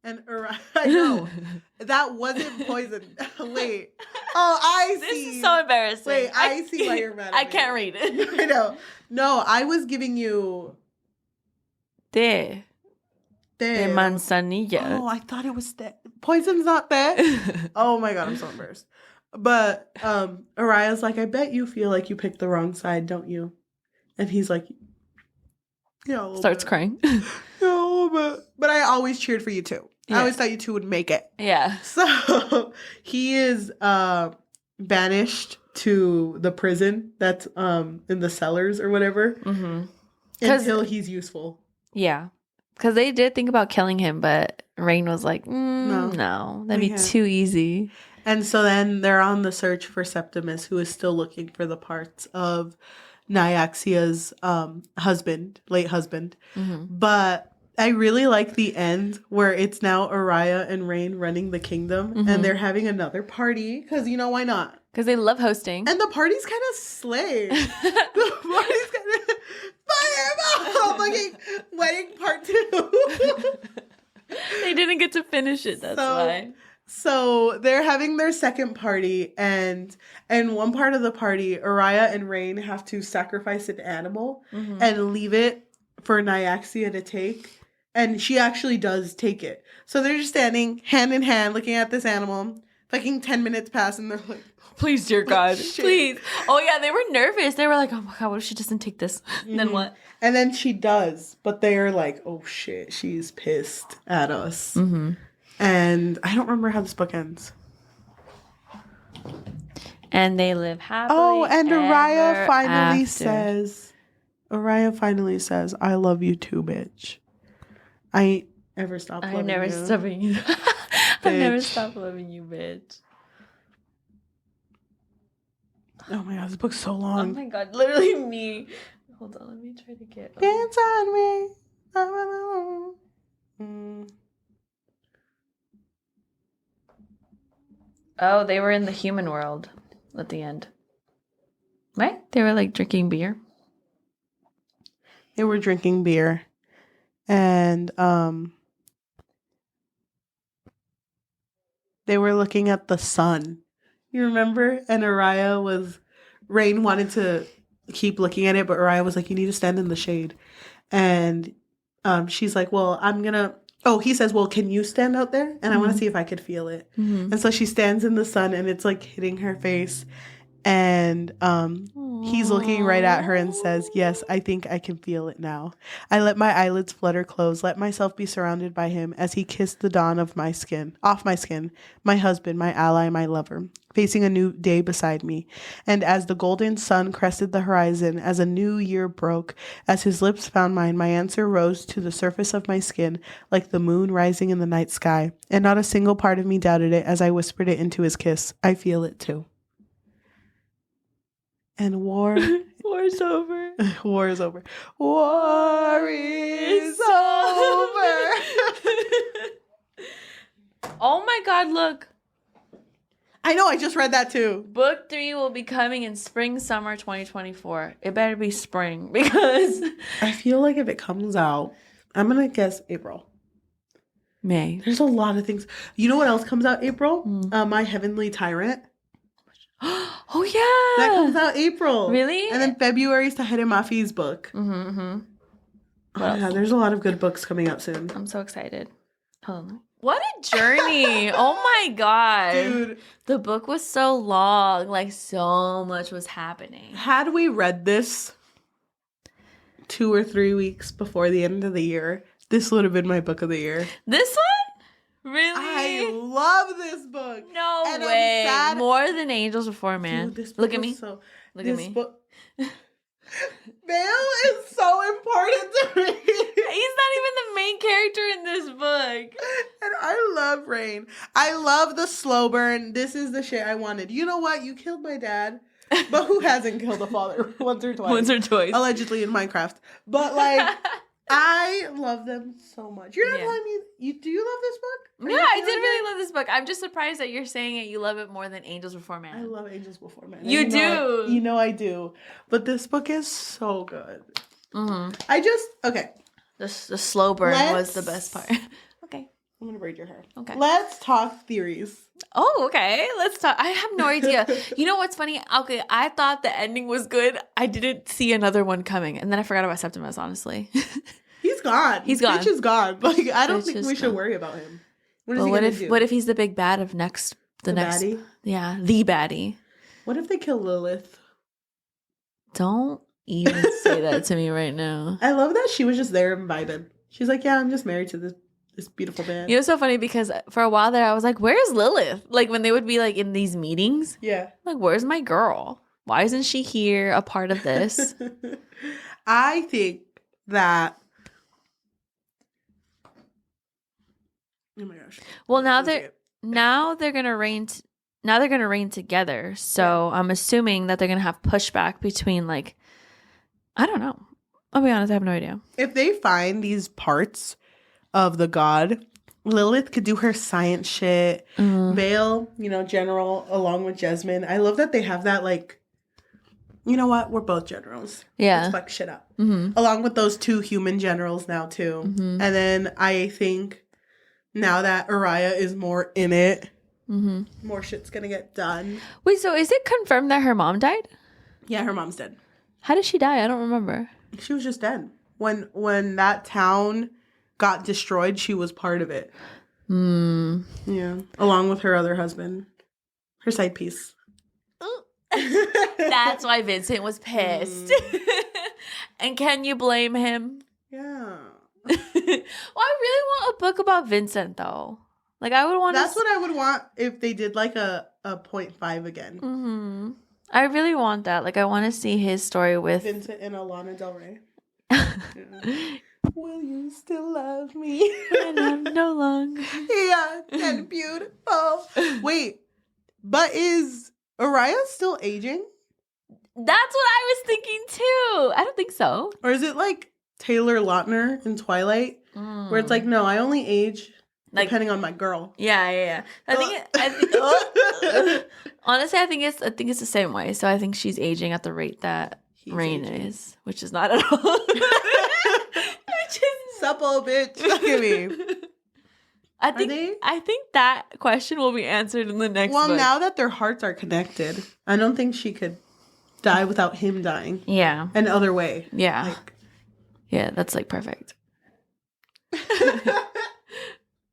And Oraya, I know. That wasn't poison. Wait. Oh, I see. This is so embarrassing. Wait, I see why you're mad at me. I can't read it. I know. No, I was giving you... De manzanilla. Oh, I thought it was that. Poison's not that. Oh my God, I'm so embarrassed. But Oraya's like, I bet you feel like you picked the wrong side, don't you? And he's like, yeah, starts crying. No, but I always cheered for you too. Yeah. I always thought you two would make it. Yeah. So he is banished to the prison that's in the cellars or whatever until he's useful. Yeah. Because they did think about killing him, but Raihn was like, no, that'd be too easy. And so then they're on the search for Septimus, who is still looking for the parts of Nyaxia's late husband. But I really like the end where it's now Oraya and Raihn running the kingdom and they're having another party because, why not? Because they love hosting. And the party's kind of slay. The party's kind of fireball fucking wedding part 2. They didn't get to finish it, that's why. So they're having their second party and one part of the party, Oraya and Raihn have to sacrifice an animal and leave it for Nyaxia to take. And she actually does take it. So they're just standing hand in hand looking at this animal. Fucking 10 minutes pass and they're like, please, dear God, please. Oh, yeah, they were nervous. They were like, oh, my God, what if she doesn't take this? Then what? And then she does. But they're like, oh, shit, she's pissed at us. And I don't remember how this book ends. And they live happily. Oh, and Oraya finally says, I love you too, bitch. I ain't ever stopped loving you. I never stopped loving you, bitch. Oh my god, this book's so Oh long. my god, literally me. Hold on, let me try to get. Dance on me. Mm. Oh, they were in the human world at the end. Right? They were like drinking beer. They were drinking beer. And they were looking at the sun. You remember? And Raihn wanted to keep looking at it, but Oraya was like, you need to stand in the shade. And she's like, well, he says, well, can you stand out there? And I want to see if I could feel it. Mm-hmm. And so she stands in the sun and it's like hitting her face. And he's looking right at her and says, yes, I think I can feel it now. I let my eyelids flutter close, let myself be surrounded by him as he kissed the dawn off my skin, my husband, my ally, my lover, facing a new day beside me. And as the golden sun crested the horizon, as a new year broke, as his lips found mine, my answer rose to the surface of my skin like the moon rising in the night sky. And not a single part of me doubted it as I whispered it into his kiss. I feel it too. And war's over. War is over. War is over. Oh my god, look. I know, I just read that too. Book 3 will be coming in spring, summer 2024. It better be spring because I feel like if it comes out, I'm going to guess April. May. There's a lot of things. You know what else comes out April? My Heavenly Tyrant. Oh, yeah. That comes out April. Really? And then February is Tahere Mafi's book. Mm-hmm. Oh, yeah, there's a lot of good books coming out soon. I'm so excited. Hold on. What a journey. Oh, my God. Dude. The book was so long. Like, so much was happening. Had we read this 2 or 3 weeks before the end of the year, this would have been my book of the year. This one? Really? I love this book. No And way. I'm sad. More than Angels Before Man. Dude, this book Look at was me. Look at me. Bale is so important to me. He's not even the main character in this book. And I love Raihn. I love the slow burn. This is the shit I wanted. You know what? You killed my dad. But who hasn't killed a father once or twice? Once or twice. Allegedly in Minecraft. But like, I love them so much. You're not telling me, do you love this book? Yeah, I did really love this book. I'm just surprised that you're saying it. You love it more than Angels Before Man. I love Angels Before Man. You do. You know I do. But this book is so good. Mm-hmm. Okay. The slow burn was the best part. Okay. I'm going to braid your hair. Okay. Let's talk theories. Oh, okay. Let's talk. I have no idea. You know what's funny? Okay, I thought the ending was good. I didn't see another one coming. And then I forgot about Septimus, honestly. He's gone. He's gone. Bitch is gone. Like, I don't think we should gone. worry about him. What is Well, he going to do? what if he's the big bad of the next baddie? Yeah, the baddie. What if they kill Lilith? Don't even say that to me right now. I love that she was just there and vibing. She's like, yeah, I'm just married to this beautiful man. You know, it's so funny because for a while there, I was like, where's Lilith? Like when they would be like in these meetings. Yeah. Like, where's my girl? Why isn't she here, a part of this? I think that. Oh my gosh. Well, now they're gonna reign together. So I'm assuming that they're gonna have pushback between like, I don't know. I'll be honest, I have no idea. If they find these parts of the god, Lilith could do her science shit. Vale, general, along with Jasmine. I love that they have that, like, you know what? We're both generals. Yeah. Let's fuck shit up. Along with those 2 human generals now, too. And then I think now that Oraya is more in it, more shit's gonna get done. Wait, so is it confirmed that her mom died? Yeah, her mom's dead. How did she die? I don't remember. She was just dead. When that town got destroyed, she was part of it. Yeah. Along with her other husband. Her side piece. That's why Vincent was pissed. And can you blame him? Yeah. Well, I really want a book about Vincent, though. Like, I would want. That's what I would want if they did like a 0.5 again. I really want that. Like, I want to see his story with Vincent and Alana Del Rey. Yeah. Will you still love me? And I'm no longer young and beautiful. Wait, but is Oraya still aging? That's what I was thinking too. I don't think so. Or is it like Taylor Lautner in Twilight, where it's like, no, I only age depending on my girl. Yeah. Honestly, I think it's the same way. So I think she's aging at the rate that Raihn is, which is not at all. Supple, bitch. Look at me. I think that question will be answered in the next book. Well, now that their hearts are connected, I don't think she could die without him dying. Yeah. An other way. Yeah. Yeah, that's like perfect.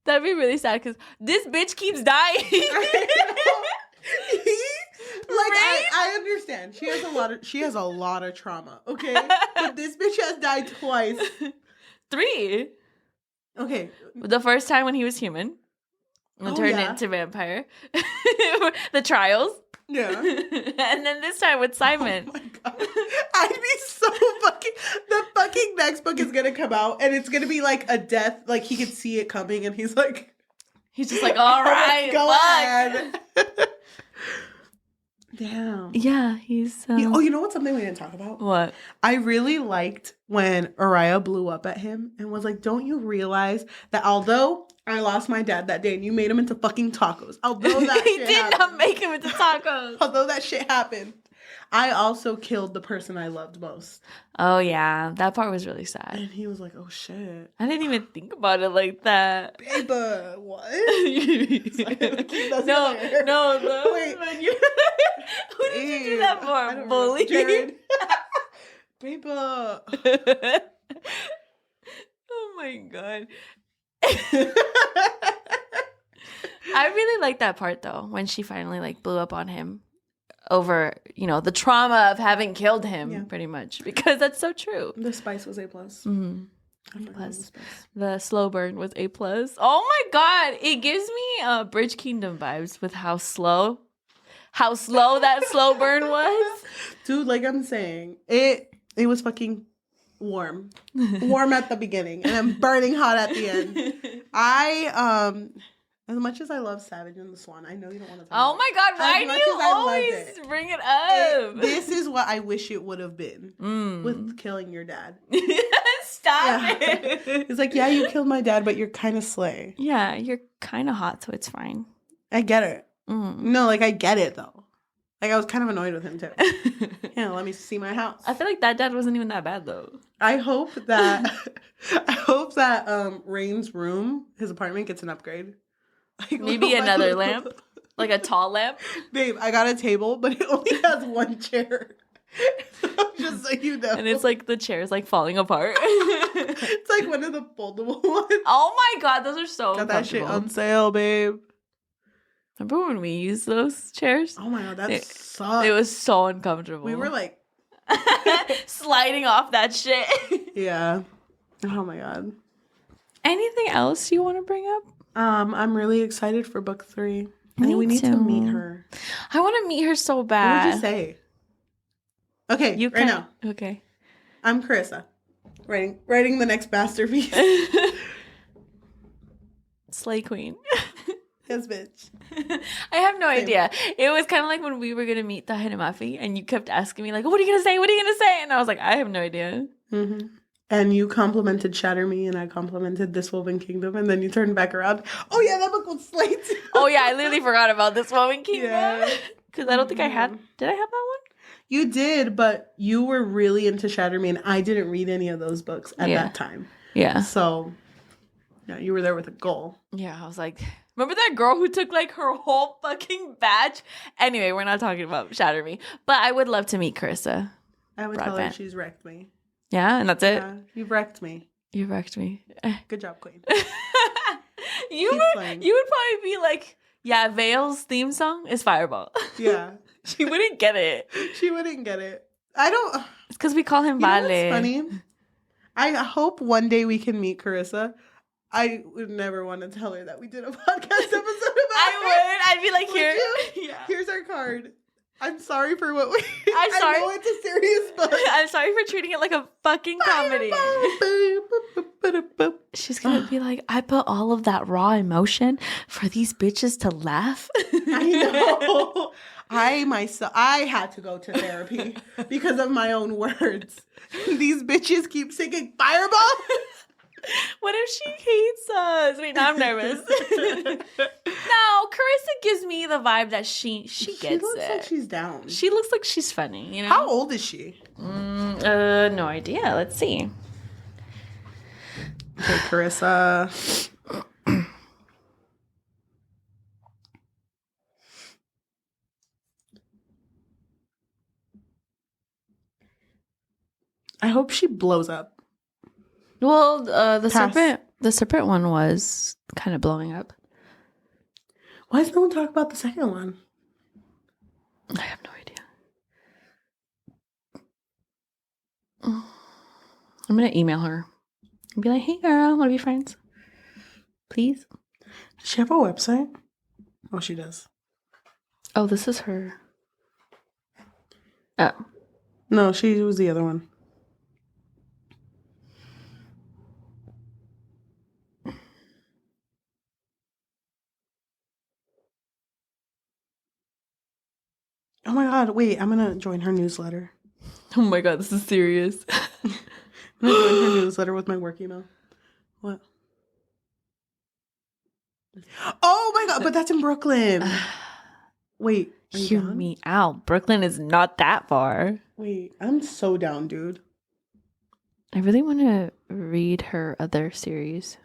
That'd be really sad because this bitch keeps dying. I understand. She has a lot of trauma, okay? But this bitch has died twice. 3. Okay. The first time when he was human. And turned into vampire. The trials. Yeah. And then this time with Simon. Oh my God. I'd be so the fucking next book is gonna come out and it's gonna be like a death, like he could see it coming and he's just like, all right, go on. Damn. Yeah, he's you know what's something we didn't talk about? What? I really liked when Oraya blew up at him and was like, don't you realize that although I lost my dad that day and you made him into fucking tacos, although that he did not make him into tacos. Although that shit happened, I also killed the person I loved most. Oh yeah, that part was really sad. And he was like, oh shit. I didn't even think about it like that. Babe, what? No. Wait. Who did you do that for? Bully? Jared. Babe. Oh my God. I really like that part though, when she finally like blew up on him over, the trauma of having killed him, pretty much, because that's so true. The spice was A+. Mm-hmm. The slow burn was A+. Oh my God, it gives me Bridge Kingdom vibes with how slow that slow burn was. Dude, like I'm saying, it was fucking warm at the beginning and then burning hot at the end. As much as I love Savage and the Swan, I know you don't want to talk about it. Oh my God, why do you always bring it up? This is what I wish it would have been with killing your dad. Stop it. It's like, yeah, you killed my dad, but you're kind of slay. Yeah, you're kind of hot, so it's fine. I get it. No, like, I get it, though. Like, I was kind of annoyed with him, too. Let me see my house. I feel like that dad wasn't even that bad, though. I hope that Raihn's room, his apartment, gets an upgrade. Like, maybe another lamp? Like a tall lamp? Babe, I got a table, but it only has one chair. Just so you know. And it's like the chair's like falling apart. It's like one of the foldable ones. Oh my God, those are so got that shit on sale, babe. Remember when we used those chairs? Oh my God, that sucked. It was so uncomfortable. We were like sliding off that shit. Yeah. Oh my God. Anything else you want to bring up? I'm really excited for book 3. I think we need to meet her. I want to meet her so bad. What would you say? Okay, right now. Okay. I'm Carissa. Writing the next masterpiece. Slay Queen. Yes, bitch. I have no idea. It was kind of like when we were going to meet the Hinamafi and you kept asking me like, what are you going to say? What are you going to say? And I was like, I have no idea. Mm-hmm. And you complimented Shatter Me and I complimented This Woven Kingdom and then you turned back around. Oh yeah, that book was Slay too. Oh yeah, I literally forgot about This Woven Kingdom. Because I don't think I had. Did I have that one? You did, but you were really into Shatter Me and I didn't read any of those books at that time. Yeah. So, yeah, you were there with a goal. Yeah, I was like, remember that girl who took like her whole fucking batch? Anyway, we're not talking about Shatter Me. But I would love to meet Carissa. I would tell her she's wrecked me. Yeah, and that's it? Yeah, you've wrecked me. You wrecked me. Good job, Queen. You would probably be like, yeah, Vale's theme song is Fireball. Yeah. She wouldn't get it. She wouldn't get it. I don't. It's because we call him Vale. It's funny. I hope one day we can meet Carissa. I would never want to tell her that we did a podcast episode about her. I'd be like, here. Yeah. Here's our card. I'm sorry for what we... I'm sorry. I know it's a serious book. I'm sorry for treating it like a fucking comedy. She's going to be like, I put all of that raw emotion for these bitches to laugh. I know. I had to go to therapy because of my own words. These bitches keep singing Fireball. What if she hates us? Wait, now I'm nervous. No, Carissa gives me the vibe that she gets it. She looks like she's down. She looks like she's funny, you know? How old is she? No idea. Let's see. Okay, Carissa. I hope she blows up. Well, the Pass. serpent one was kind of blowing up. Why does no one talk about the second one? I have no idea. I'm gonna email her and be like, "Hey, girl, want to be friends? Please." Does she have a website? Oh, she does. Oh, this is her. Oh, No, she was the other one. Oh my god, wait, I'm gonna join her newsletter. oh my god, this is serious. I'm gonna join her newsletter with my work email. What? Oh my god, but that's in Brooklyn. Wait, are you Hear down? me out. Brooklyn is not that far. Wait, I'm so down, dude. I really want to read her other series.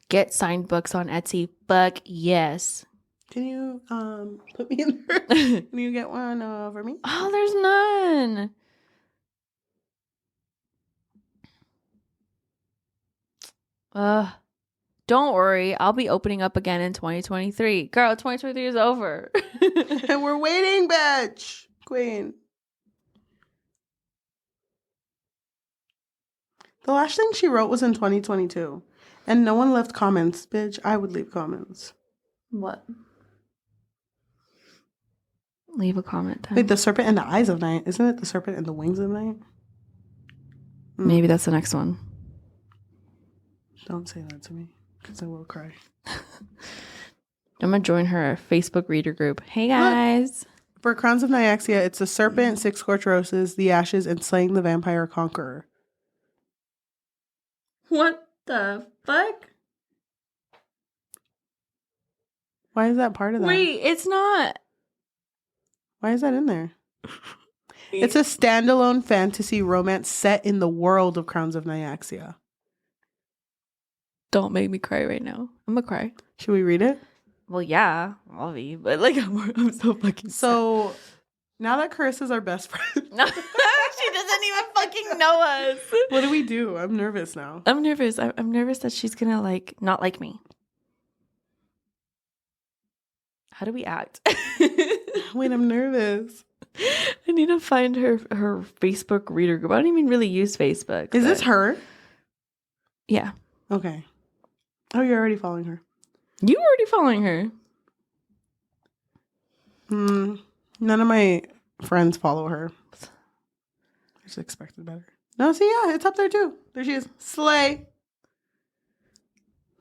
Get signed books on Etsy. Fuck yes. Can you put me in there? Can you get one for me? Oh, there's none. Don't worry. I'll be opening up again in 2023. Girl, 2023 is over. And we're waiting, bitch. Queen. The last thing she wrote was in 2022. And no one left comments. Bitch, I would leave comments. What? Leave a comment. Then. Wait, the serpent and the eyes of night. Isn't it the serpent and the wings of night? Maybe that's the next one. Don't say that to me, because I will cry. I'm going to join her Facebook reader group. Hey, guys. For Crowns of Nyaxia, it's the serpent, 6 scorched roses, the ashes, and slaying the vampire conqueror. What the fuck? Why is that part of that? Wait, it's not. Why is that in there? It's a standalone fantasy romance set in the world of Crowns of Nyaxia. Don't make me cry right now. I'm going to cry. Should we read it? Well, yeah, I'll be, but like I'm so fucking So now that Carissa's our best friend, she doesn't even fucking know us. what do we do? I'm nervous now. I'm nervous. I'm nervous that she's gonna like not like me. How do we act? Wait, I'm nervous. I need to find her Facebook reader group. I don't even really use Facebook. Is this her? Yeah. Okay. Oh, you're already following her. You already following her. None of my friends follow her. I just expected better. No, see, yeah, it's up there too. There she is. Slay.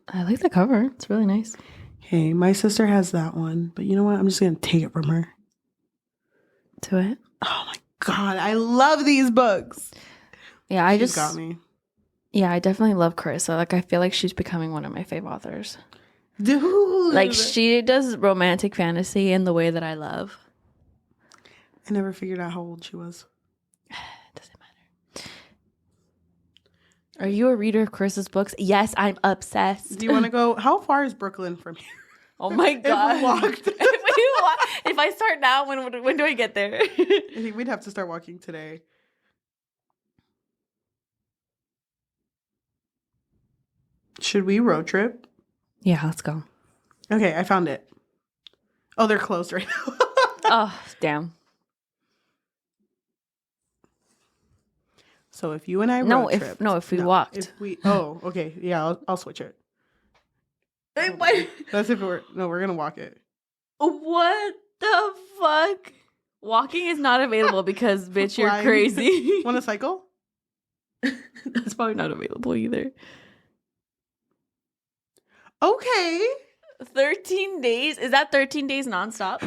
I like the cover. It's really nice. Hey, my sister has that one, but you know what? I'm just going to take it from her. To it. Oh my God. I love these books. Yeah, She got me. Yeah, I definitely love Carissa. Like, I feel like she's becoming one of my fave authors. Dude. Like, she does romantic fantasy in the way that I love. I never figured out how old she was. Doesn't matter. Are you a reader of Carissa's books? Yes, I'm obsessed. Do you want to go? How far is Brooklyn from here? Oh my God. If we walked. If I start now, when do I get there? I think we'd have to start walking today. Should we road trip? Yeah, let's go. Okay, I found it. Oh, they're closed right now. Oh, damn. So if you and I road tripped. If we walked. If we, oh, okay. Yeah, I'll switch it. What? That's if we're going to walk it. What the fuck? Walking is not available because, bitch, you're Flying. crazy. Want to cycle? That's probably not available either. Okay. 13 days? Is that 13 days nonstop?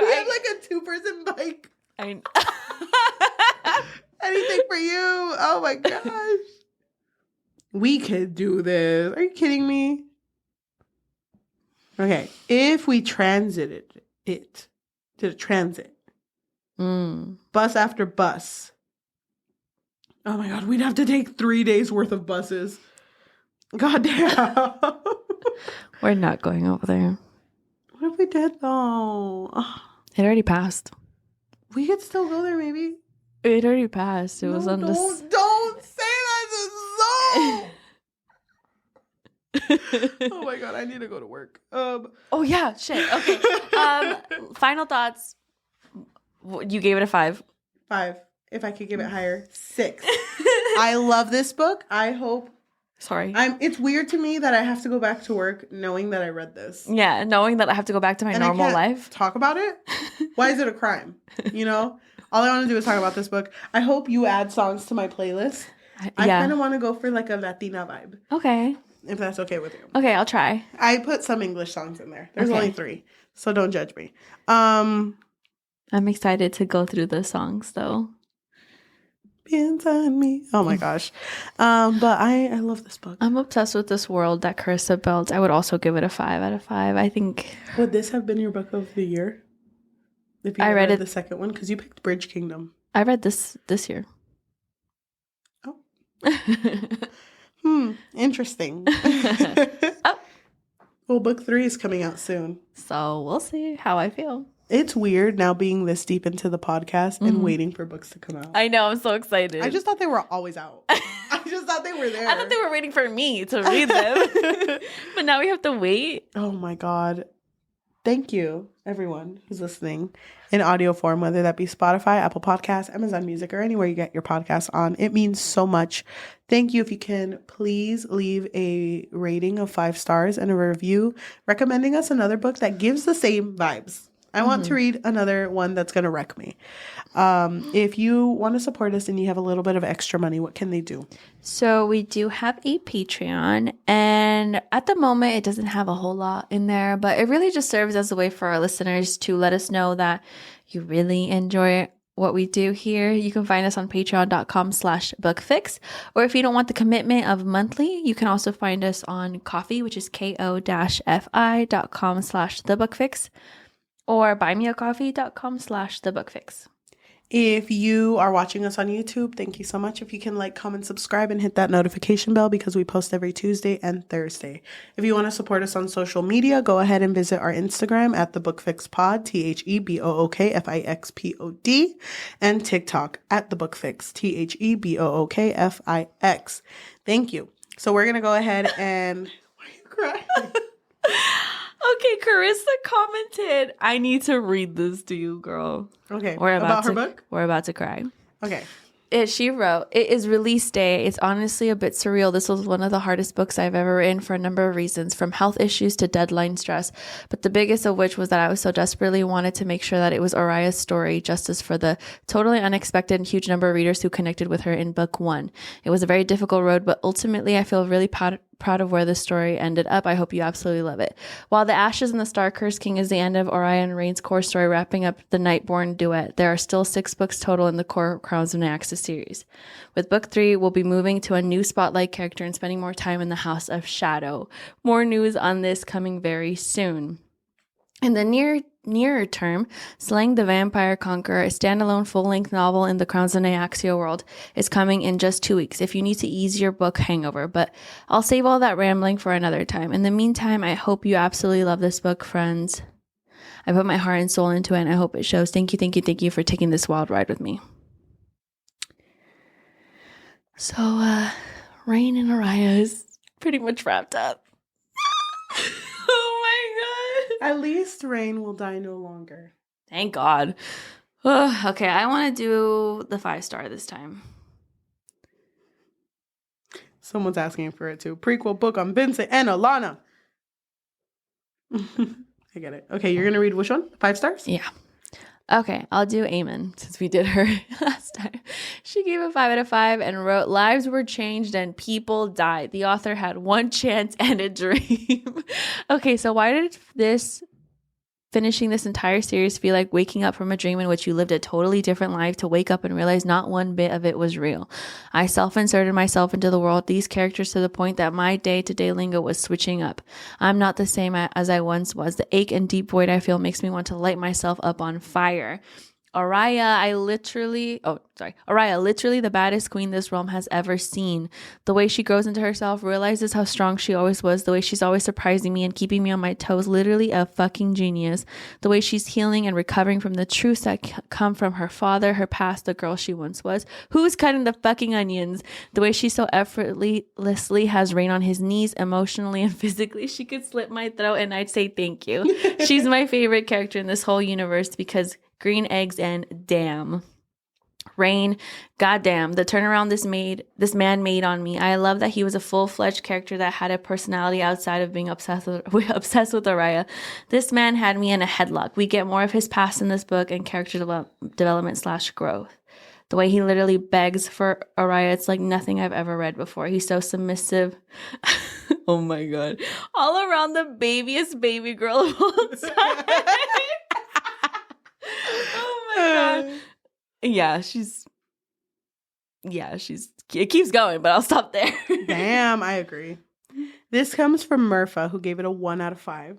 We have like a 2-person bike. Anything for you. Oh my gosh. We could do this. Are you kidding me? Okay. If we transited it to the transit, bus after bus. Oh my God. We'd have to take 3 days worth of buses. God damn. We're not going over there. What if we did though? It already passed. We could still go there maybe. It already passed. It was on this. Don't say that. Oh my God, I need to go to work. Oh yeah, shit. Okay. Final thoughts. You gave it a 5. 5. If I could give it higher, 6. I love this book. I hope. Sorry. It's weird to me that I have to go back to work knowing that I read this. Yeah, knowing that I have to go back to my normal life. Talk about it. Why is it a crime? You know, all I want to do is talk about this book. I hope you add songs to my playlist. I kind of want to go for like a Latina vibe. Okay. If that's okay with you. Okay, I'll try. I put some English songs in there. There's only 3, so don't judge me. I'm excited to go through the songs though. Inside me. Oh my gosh. But I love this book. I'm obsessed with this world that Carissa built. I would also give it a 5 out of 5. I think. Would this have been your book of the year? If you read the second one, because you picked Bridge Kingdom. I read this year. Oh. Interesting. Well, book 3 is coming out soon. So we'll see how I feel. It's weird now being this deep into the podcast and waiting for books to come out. I know. I'm so excited. I just thought they were always out. I just thought they were there. I thought they were waiting for me to read them. But now we have to wait. Oh my God. Thank you, everyone who's listening in audio form, whether that be Spotify, Apple Podcasts, Amazon Music, or anywhere you get your podcasts on. It means so much. Thank you. If you can, please leave a rating of 5 stars and a review recommending us another book that gives the same vibes. I want to read another one that's going to wreck me. If you want to support us and you have a little bit of extra money, what can they do? So we do have a Patreon, and at the moment it doesn't have a whole lot in there, but it really just serves as a way for our listeners to let us know that you really enjoy what we do here. You can find us on patreon.com/bookfix, or if you don't want the commitment of monthly, you can also find us on Ko-fi, which is ko-fi.com/thebookfix. or buymeacoffee.com/thebookfix. If you are watching us on YouTube, thank you so much. If you can like, comment, subscribe, and hit that notification bell because we post every Tuesday and Thursday. If you want to support us on social media, go ahead and visit our Instagram at The Bookfix Pod, THEBOOKFIXPOD, and TikTok at The Bookfix, THEBOOKFIX. Thank you. So we're going to go ahead and... Why are you crying? Okay, Carissa commented, I need to read this to you, girl. Okay, about her book? We're about to cry. Okay. She wrote, it is release day. It's honestly a bit surreal. This was one of the hardest books I've ever written for a number of reasons, from health issues to deadline stress. But the biggest of which was that I was so desperately wanted to make sure that it was Oraya's story, justice for the totally unexpected and huge number of readers who connected with her in book 1. It was a very difficult road, but ultimately I feel really proud of where this story ended up. I hope you absolutely love it. While The Ashes and the Star Curse King is the end of Oraya and Raihnn's core story, wrapping up the Nightborn duet, there are still 6 books total in the core Crowns of Nyaxis series. With book 3, we'll be moving to a new spotlight character and spending more time in the House of Shadow. More news on this coming very soon. In the nearer term, Slaying the Vampire Conqueror, a standalone full-length novel in the Crowns of Nyaxia world, is coming in just 2 weeks if you need to ease your book hangover, but I'll save all that rambling for another time. In the meantime, I hope you absolutely love this book, friends. I put my heart and soul into it, and I hope it shows. Thank you for taking this wild ride with me. So, Raihn and Oraya is pretty much wrapped up. Oh my God. At least Raihn will die no longer. Thank God. Okay, I want to do the 5-star this time. Someone's asking for it too. Prequel book on Vincent and Alana. I get it. Okay, you're going to read which one? 5 stars? Yeah. Okay, I'll do Amen since we did her last time. She gave a 5 out of 5 and wrote, lives were changed and people died. The author had one chance and a dream. Okay, so why did this finishing this entire series feel like waking up from a dream in which you lived a totally different life to wake up and realize not one bit of it was real. I self-inserted myself into the world, these characters, to the point that my day-to-day lingo was switching up. I'm not the same as I once was. The ache and deep void I feel makes me want to light myself up on fire. Oraya, literally the baddest queen this realm has ever seen. The way she grows into herself, realizes how strong she always was, the way she's always surprising me and keeping me on my toes, literally a fucking genius. The way she's healing and recovering from the truths that come from her father, her past, the girl she once was. Who's cutting the fucking onions? The way she so effortlessly has Raihn on his knees, emotionally and physically. She could slit my throat and I'd say thank you. She's my favorite character in this whole universe because green eggs and damn. Raihn, goddamn, the turnaround this man made on me. I love that he was a full-fledged character that had a personality outside of being obsessed with Oraya. This man had me in a headlock. We get more of his past in this book and character development / growth. The way he literally begs for Oraya, it's like nothing I've ever read before. He's so submissive. Oh my God. All around the babiest baby girl of all time. Oh my God. It keeps going, but I'll stop there. Damn, I agree. This comes from Murpha, who gave it a 1 out of 5.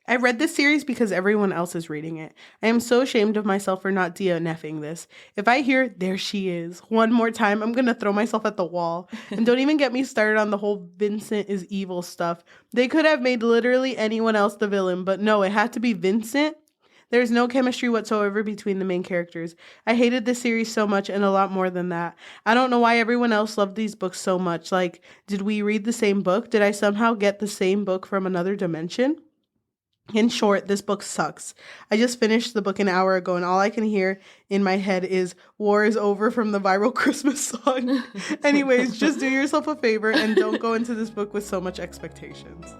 I read this series because everyone else is reading it. I am so ashamed of myself for not DNFing this. If I hear, there she is, one more time, I'm going to throw myself at the wall. And don't even get me started on the whole Vincent is evil stuff. They could have made literally anyone else the villain, but no, it had to be Vincent. There's no chemistry whatsoever between the main characters. I hated this series so much and a lot more than that. I don't know why everyone else loved these books so much. Like, did we read the same book? Did I somehow get the same book from another dimension? In short, this book sucks. I just finished the book an hour ago and all I can hear in my head is "War is over" from the viral Christmas song. Anyways, just do yourself a favor and don't go into this book with so much expectations.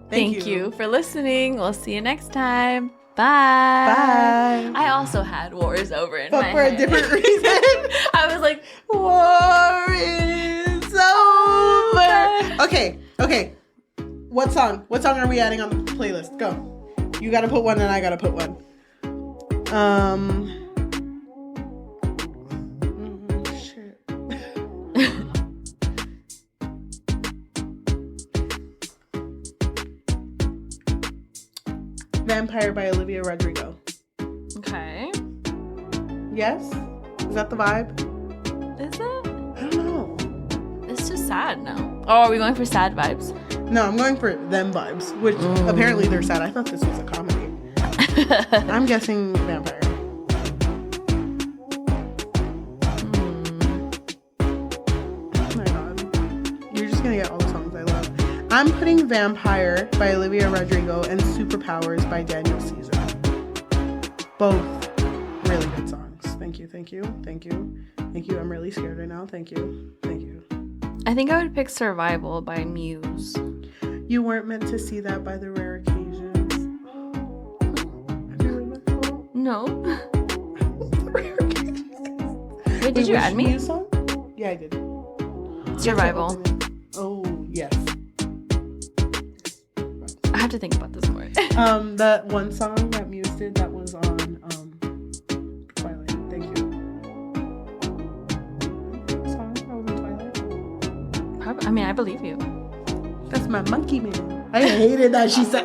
Thank you for listening. We'll see you next time. Bye. Bye. I also had "War is over" in my But for head. a different reason. I was like, "War is over." Okay. What song are we adding on the playlist? Go. You gotta put one and I gotta put one. Shit. Vampire by Olivia Rodrigo. okay. Yes? Is that the vibe? Is it? I don't know. It's just sad now. Oh, are we going for sad vibes? No, I'm going for them vibes, which apparently they're sad. I thought this was a comedy. I'm guessing Vampire. Oh my God. You're just going to get all the songs I love. I'm putting Vampire by Olivia Rodrigo and Superpowers by Daniel Caesar. Both really good songs. Thank you. I'm really scared right now. Thank you. I think I would pick Survival by Muse. You weren't meant to see that by the rare occasions. Have you heard that song? No. The rare occasions. Wait, did you add me? Muse song? Yeah, I did. Survival. Oh, yes. I have to think about this more. That one song that Muse did that was on Twilight. Thank you. Song that was on Twilight? I mean, I believe you. That's my monkey man. I hated that she said,